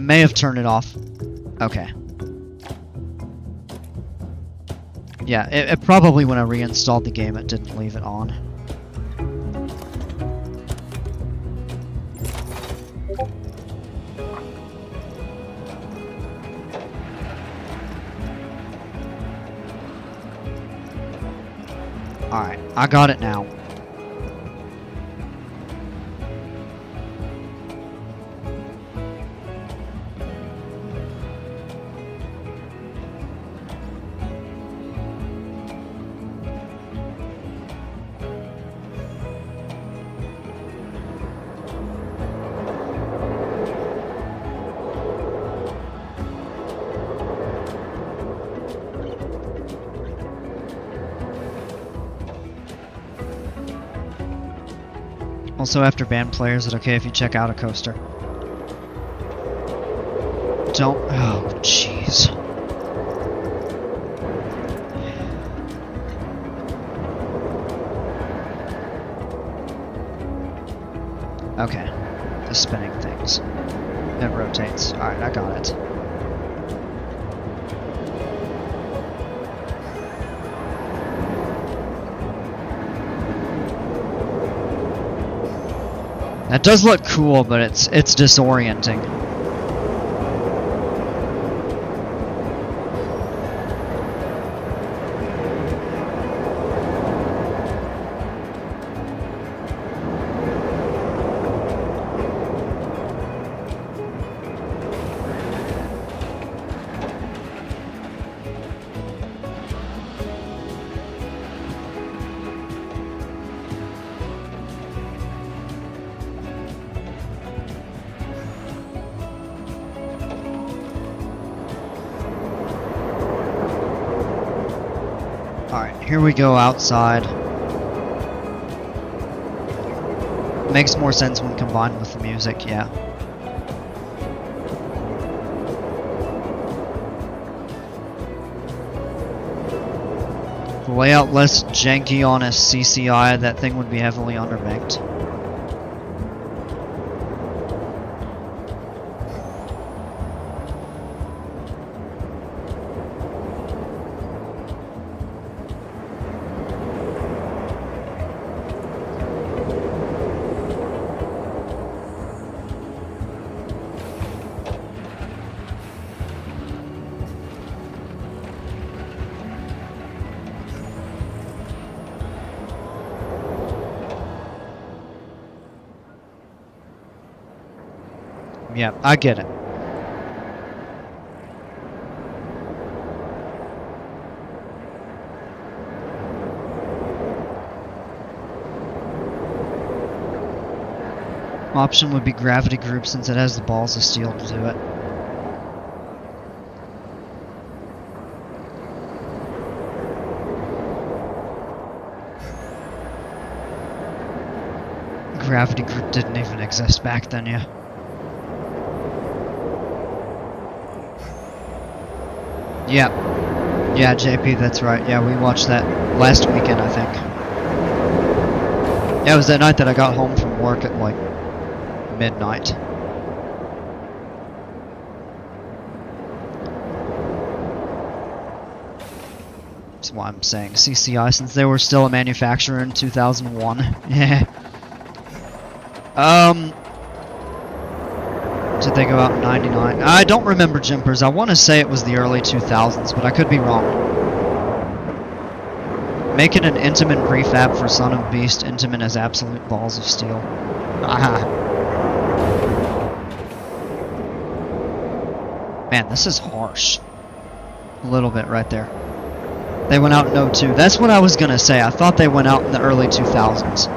may have turned it off. Okay. Yeah, it probably when I reinstalled the game it didn't leave it on. Alright, I got it now. Also, after band players, is it okay if you check out a coaster? Don't. Oh, jeez. Okay. The spinning things. It rotates. Alright, I got it. That does look cool, but it's disorienting. Alright, here we go outside. Makes more sense when combined with the music, yeah. The layout less janky on a CCI, that thing would be heavily underbanked. Yeah, I get it. Option would be Gravity Group since it has the balls of steel to do it. Gravity Group didn't even exist back then, yeah. Yeah, JP, that's right. Yeah, we watched that last weekend, I think. Yeah, it was that night that I got home from work at like midnight. That's why I'm saying CCI since they were still a manufacturer in 2001. Yeah. Did they go out in 99? I don't remember Jimpers. I want to say it was the early 2000s, but I could be wrong. Making an Intamin prefab for Son of Beast. Intamin has absolute balls of steel. Aha. Man, this is harsh. A little bit right there. They went out in 02. That's what I was going to say. I thought they went out in the early 2000s.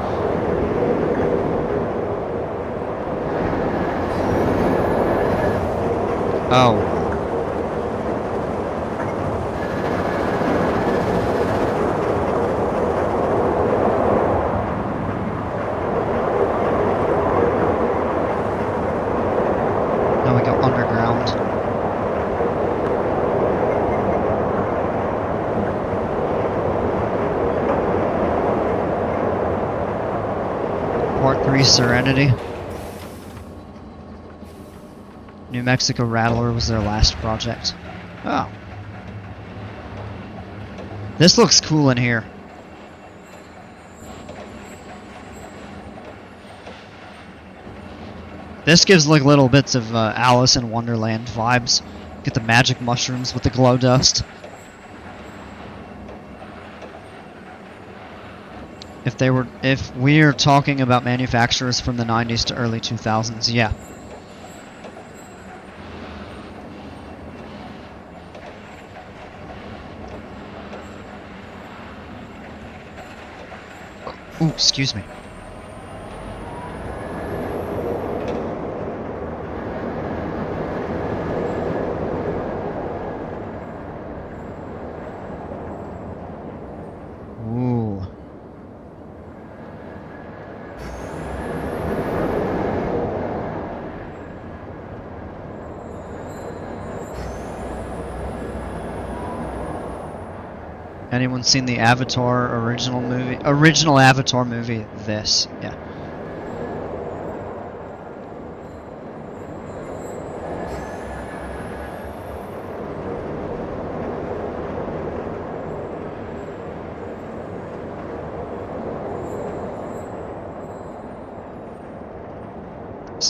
Oh. Now we go underground. Part 3 Serenity. New Mexico Rattler was their last project. Oh. This looks cool in here. This gives like little bits of Alice in Wonderland vibes. Get the magic mushrooms with the glow dust. If we're talking about manufacturers from the 90s to early 2000s, yeah. Ooh, excuse me. Ooh. Anyone seen the Avatar original movie? Original Avatar movie? This, yeah.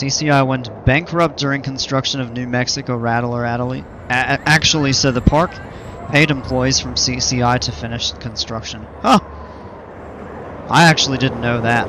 CCI went bankrupt during construction of New Mexico Rattler actually, so the park paid employees from CCI to finish construction. Huh. I actually didn't know that.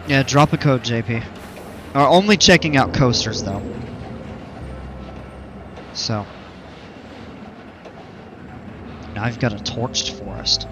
Yeah, drop a code, JP. Only checking out coasters, though. So. Now I've got a torched forest.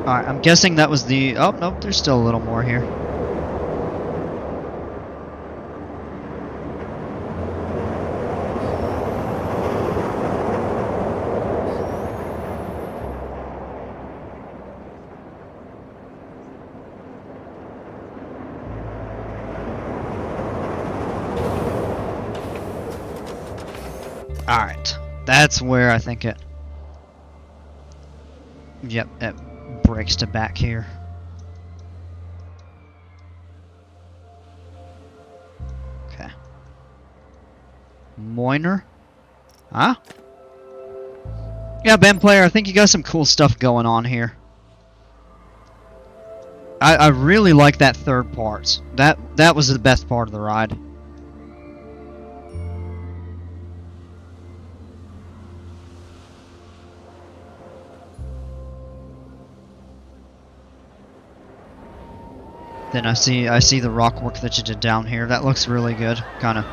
Alright, I'm guessing that was the... Oh, nope, there's still a little more here. Alright, that's where I think it... Yep, it breaks to back here. Okay. Moiner? Huh? Yeah, Ben Player, I think you got some cool stuff going on here. I really like that third part. That was the best part of the ride. Then I see the rock work that you did down here. That looks really good. Kind of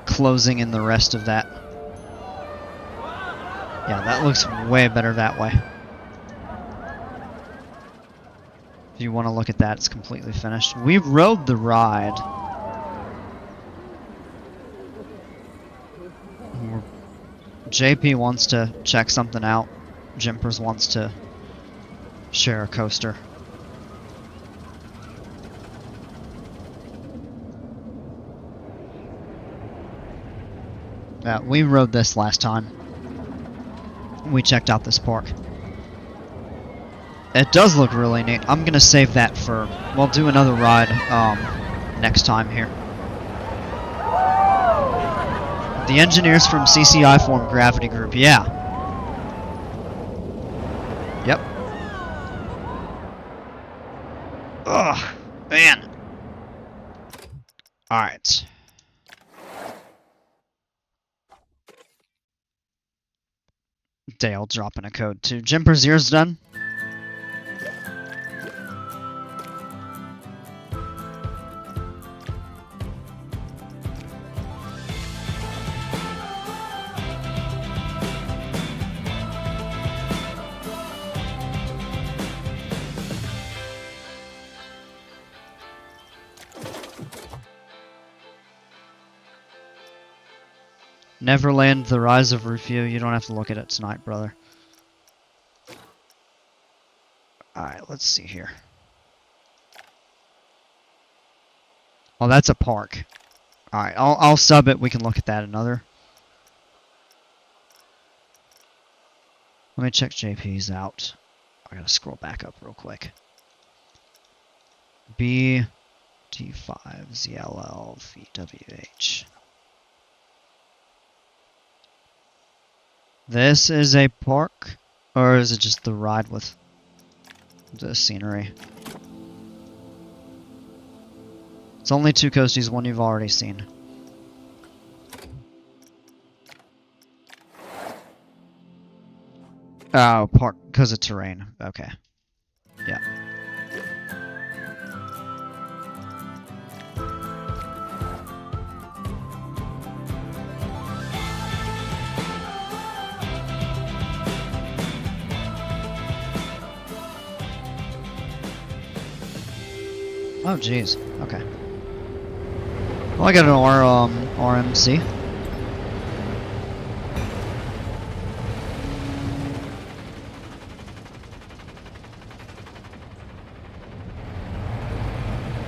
closing in the rest of that. Yeah, that looks way better that way. If you want to look at that, it's completely finished. We rode the ride. JP wants to check something out. Jimpers wants to share a coaster. Yeah, we rode this last time. We checked out this park. It does look really neat. I'm gonna save that for... We'll do another ride next time here. The engineers from CCI formed Gravity Group. Yeah. Yep. Ugh, man. Alright. Dale dropping a code too. Jimper's ears done. Neverland, The Rise of Rufio. You don't have to look at it tonight, brother. Alright, let's see here. Oh, that's a park. Alright, I'll sub it. We can look at that another. Let me check JP's out. I gotta scroll back up real quick. B T5 ZLL VWH. This is a park, or is it just the ride with the scenery? It's only two coasties, one you've already seen. Oh, park, because of terrain. Okay. Yeah. Oh, jeez. Okay. Well, I got an RMC.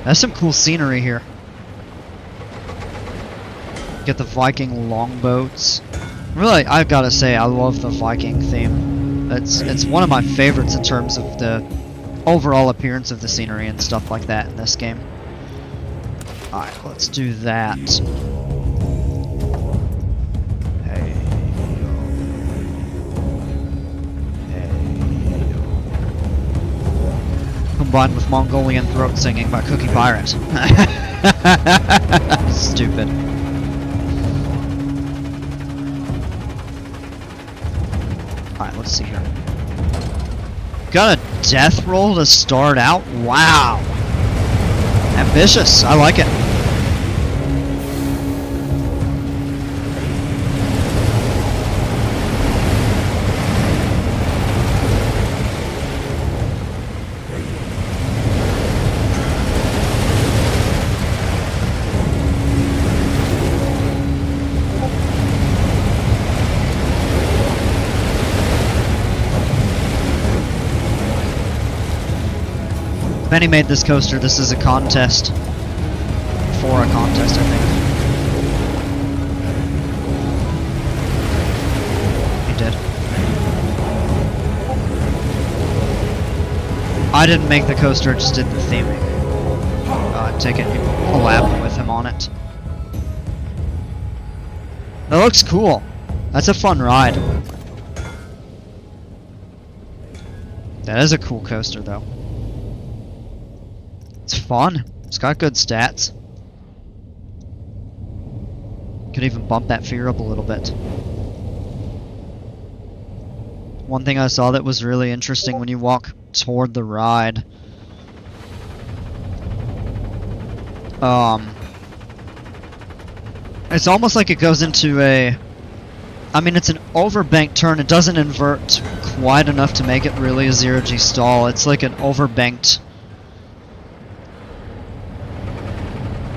That's some cool scenery here. Get the Viking longboats. Really, I've got to say, I love the Viking theme. It's one of my favorites in terms of the overall appearance of the scenery and stuff like that in this game. Alright, let's do that. Hey, yo. Hey, yo. Combined with Mongolian throat singing by Cookie Pirate. Stupid. Alright, let's see here. Got a death roll to start out? Wow! Ambitious, I like it. Benny made this coaster. This is a contest. For a contest, I think. He did. I didn't make the coaster, I just did the theming. Take it, you collab with him on it. That looks cool. That's a fun ride. That is a cool coaster, though. It's fun. It's got good stats. Could even bump that fear up a little bit. One thing I saw that was really interesting when you walk toward the ride. It's almost like it goes into a... I mean, it's an overbanked turn. It doesn't invert quite enough to make it really a zero-G stall. It's like an overbanked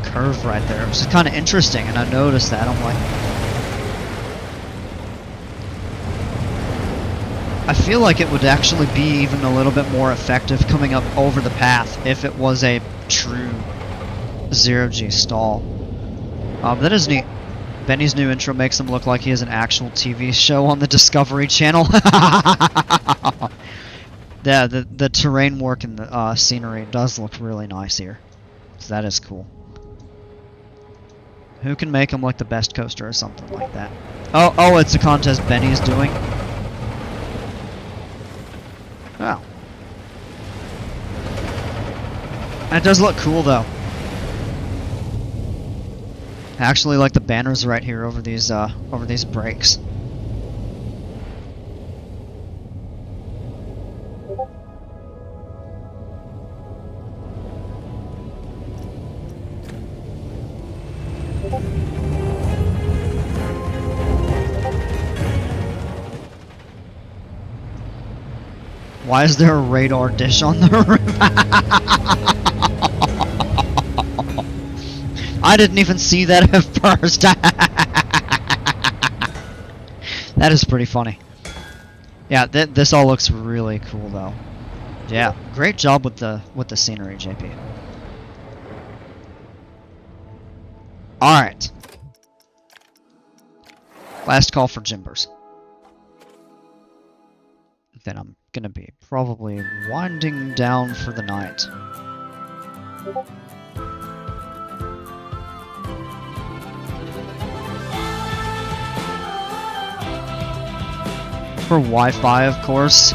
curve right there. It was kind of interesting, and I noticed that. I'm like, I feel like it would actually be even a little bit more effective coming up over the path if it was a true zero-G stall. That is neat. Benny's new intro makes him look like he has an actual TV show on the Discovery Channel. Yeah, the terrain work and the scenery does look really nice here. So that is cool. Who can make him look the best coaster or something like that? Oh, it's a contest Benny's doing. Oh. It does look cool though. I actually like the banners right here over these brakes. Why is there a radar dish on the roof? I didn't even see that at first. That is pretty funny. Yeah, this all looks really cool though. Yeah, great job with the scenery, JP. All right. Last call for Jimbers. Then I'm gonna be probably winding down for the night. For Wi-Fi, of course.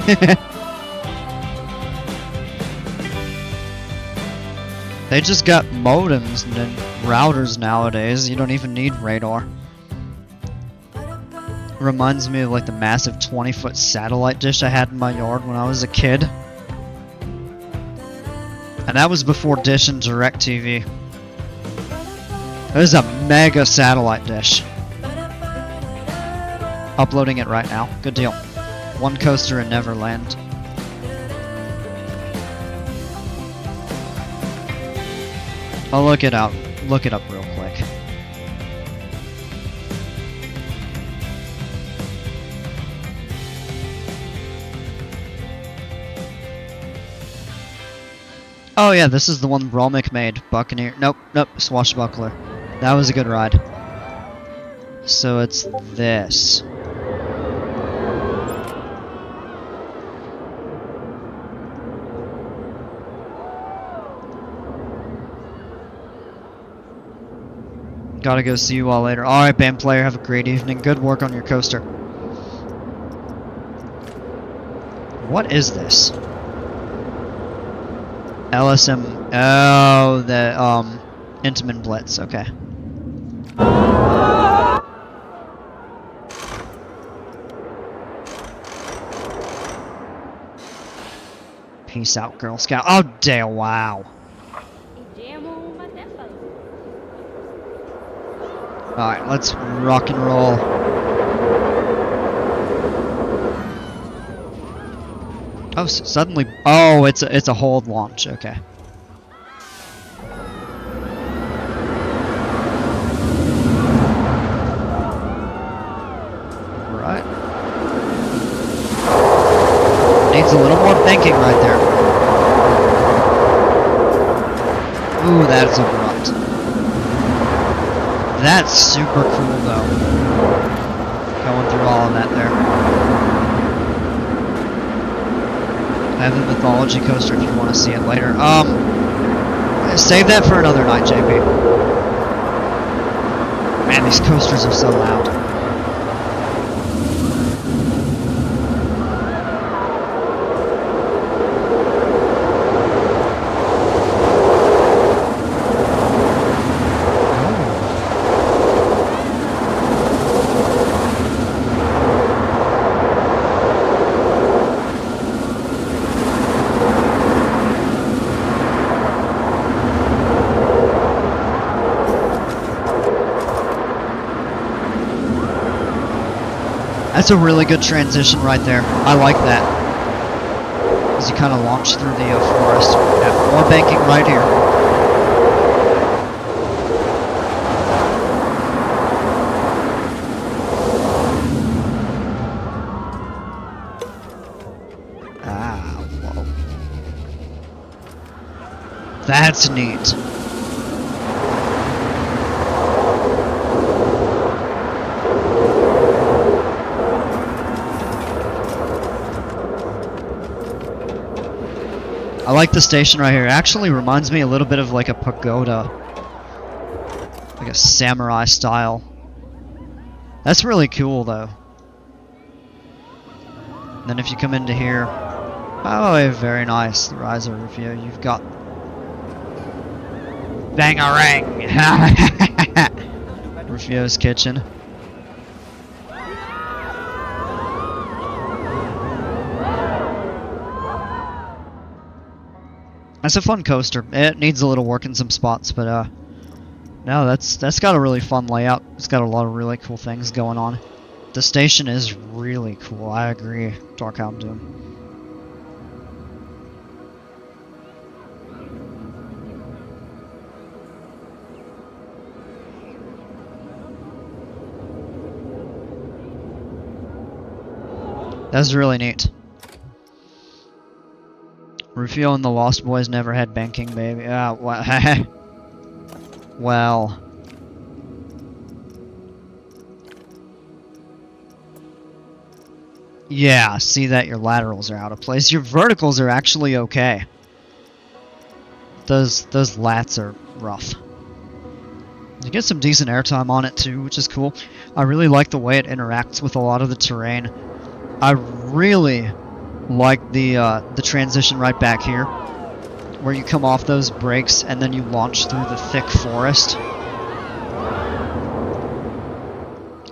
They just got modems and routers nowadays. You don't even need radar. Reminds me of like the massive 20-foot satellite dish I had in my yard when I was a kid. And that was before Dish and DirecTV. It was a mega satellite dish. Uploading it right now. Good deal. One coaster in Neverland. I'll look it up. Look it up real quick. Oh yeah, this is the one Brolmick made. Buccaneer. Nope, nope. Swashbuckler. That was a good ride. So it's this. Gotta go see you all later. Alright, band player, have a great evening. Good work on your coaster. What is this? LSM. Oh, the, Intamin Blitz. Okay. Peace out, Girl Scout. Oh, damn, wow. Alright, let's rock and roll. Oh, suddenly... Oh, it's a hold launch. Okay. Right. Needs a little more thinking right there. Ooh, that's abrupt. That's super cool, though. Going through all of that there. I have the Mythology coaster if you want to see it later. Save that for another night, JP. Man, these coasters are so loud. That's a really good transition right there. I like that. As you kind of launch through the forest. Yeah, more banking right here. Ah, whoa. That's neat. I like the station right here. It actually reminds me a little bit of like a pagoda. Like a samurai style. That's really cool though. And then if you come into here... Oh, very nice. The riser review. You've got... Bangarang! Rufio's Kitchen. That's a fun coaster. It needs a little work in some spots, but no, that's got a really fun layout. It's got a lot of really cool things going on. The station is really cool. I agree, Darkhound Doom. That's really neat. Rufio and the Lost Boys never had banking, baby. Well. Yeah, see that your laterals are out of place. Your verticals are actually okay. Those lats are rough. You get some decent airtime on it too, which is cool. I really like the way it interacts with a lot of the terrain. I really like the transition right back here, where you come off those brakes and then you launch through the thick forest.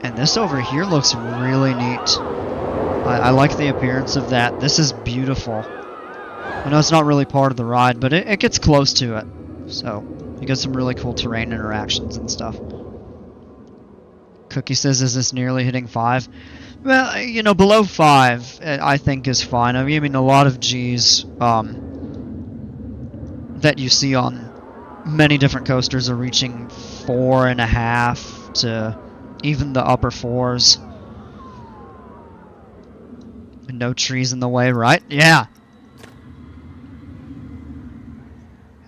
And this over here looks really neat. I like the appearance of that. This is beautiful. I know it's not really part of the ride, but it gets close to it. So, you get some really cool terrain interactions and stuff. Cookie says, is this nearly hitting 5? Well, you know, below 5, I think is fine. I mean, a lot of Gs that you see on Many different coasters are reaching 4.5 to even the upper 4s. No trees in the way, right? Yeah.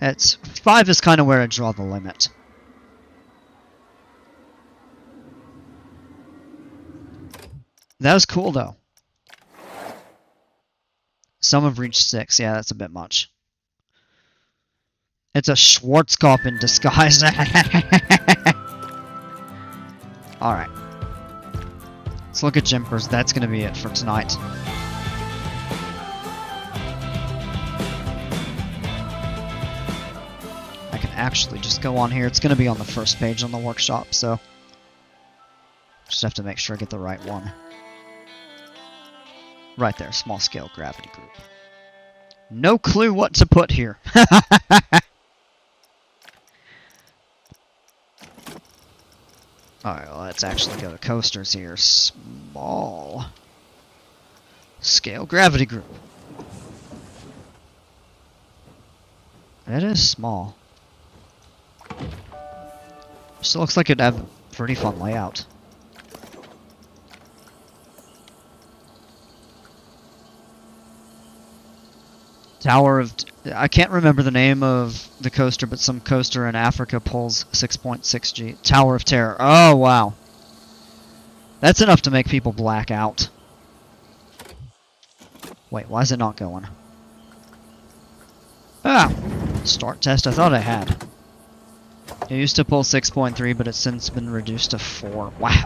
It's 5 is kind of where I draw the limit. That was cool though. Some have reached 6. Yeah, that's a bit much. It's a Schwarzkopf in disguise. Alright. Let's look at Jimpers. That's going to be it for tonight. I can actually just go on here. It's going to be on the first page on the workshop, so just have to make sure I get the right one. Right there, small scale gravity group. No clue what to put here. Alright, well, let's actually go to coasters here. Small scale gravity group. It is small. Still looks like it'd have a pretty fun layout. Tower of... I can't remember the name of the coaster, but some coaster in Africa pulls 6.6 G. Tower of Terror. Oh, wow. That's enough to make people black out. Wait, why is it not going? Ah! Start test, I thought I had. It used to pull 6.3, but it's since been reduced to 4. Wow.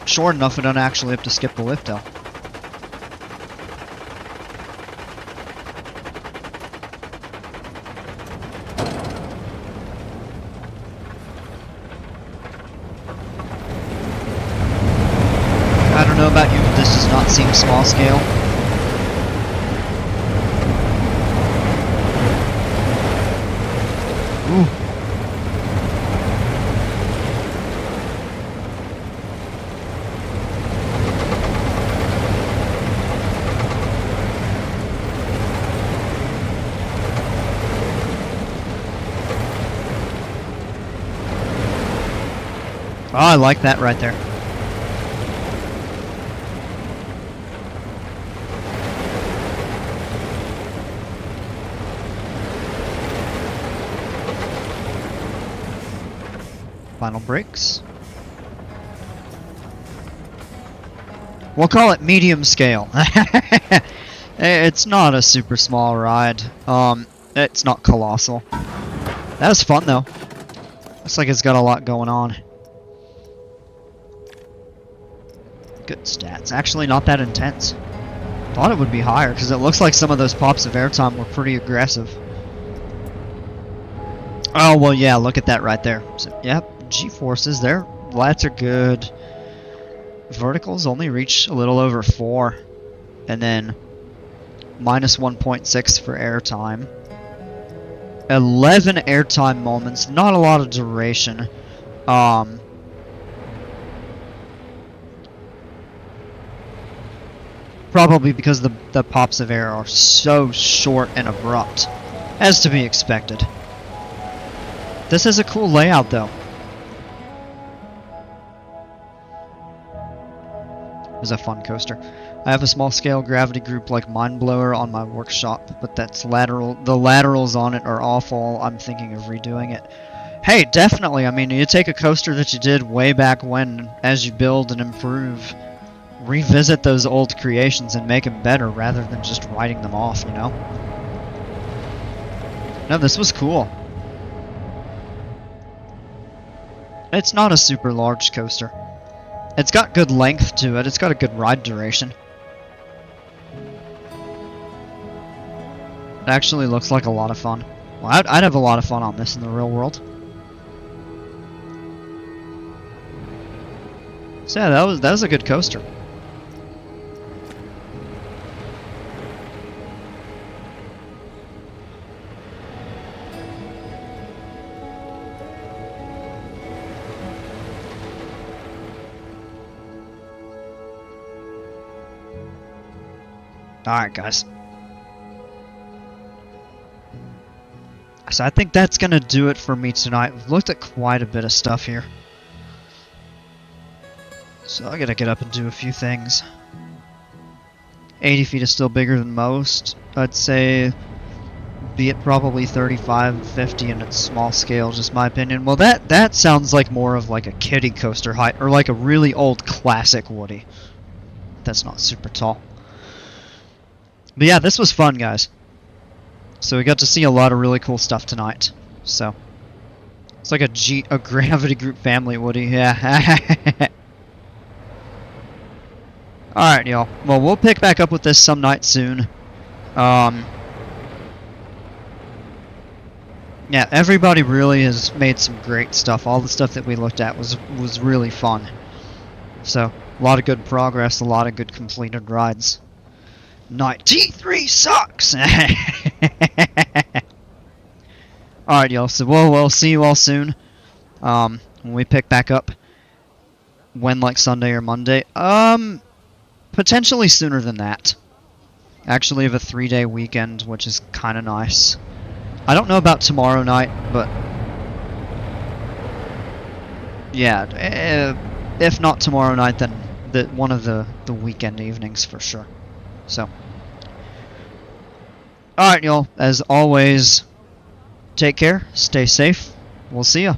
Short enough, I don't actually have to skip the lift though. I don't know about you, but this does not seem small scale. Ooh. Oh, I like that right there. Final brakes. We'll call it medium scale. It's not a super small ride. It's not colossal. That was fun though. Looks like it's got a lot going on. Good stats. Actually not that intense. Thought it would be higher because it looks like some of those pops of airtime were pretty aggressive. Oh, well, yeah, look at that right there. So, yep, G-forces there. Lats are good. Verticals only reach a little over 4. And then minus 1.6 for airtime. 11 airtime moments. Not a lot of duration. Probably because the pops of air are so short and abrupt. As to be expected. This is a cool layout though. It was a fun coaster. I have a small scale gravity group like Mindblower on my workshop, but that's lateral. The laterals on it are awful. I'm thinking of redoing it. Hey, definitely. I mean, you take a coaster that you did way back when, as you build and improve, revisit those old creations and make them better rather than just writing them off, you know? No, this was cool. It's not a super large coaster. It's got good length to it. It's got a good ride duration. It actually looks like a lot of fun. Well, I'd have a lot of fun on this in the real world. So yeah, that was a good coaster. Alright, guys. So I think that's gonna do it for me tonight. We've looked at quite a bit of stuff here. So I gotta get up and do a few things. 80 feet is still bigger than most. I'd say be it probably 35, 50 in its small scale, just my opinion. Well, that sounds like more of like a kiddie coaster height, or like a really old classic Woody. That's not super tall. But yeah, this was fun, guys. So we got to see a lot of really cool stuff tonight. So it's like a Gravity Group family, Woody. Yeah. Alright, y'all. Well, we'll pick back up with this some night soon. Yeah, everybody really has made some great stuff. All the stuff that we looked at was really fun. So, a lot of good progress, a lot of good completed rides. Night T3 sucks! Alright, y'all. So, we'll see you all soon. When we pick back up. When, like, Sunday or Monday. Potentially sooner than that. Actually, have a 3-day weekend, which is kind of nice. I don't know about tomorrow night, but yeah, if not tomorrow night, then one of the weekend evenings for sure. So, alright, y'all. As always, take care, stay safe. We'll see ya.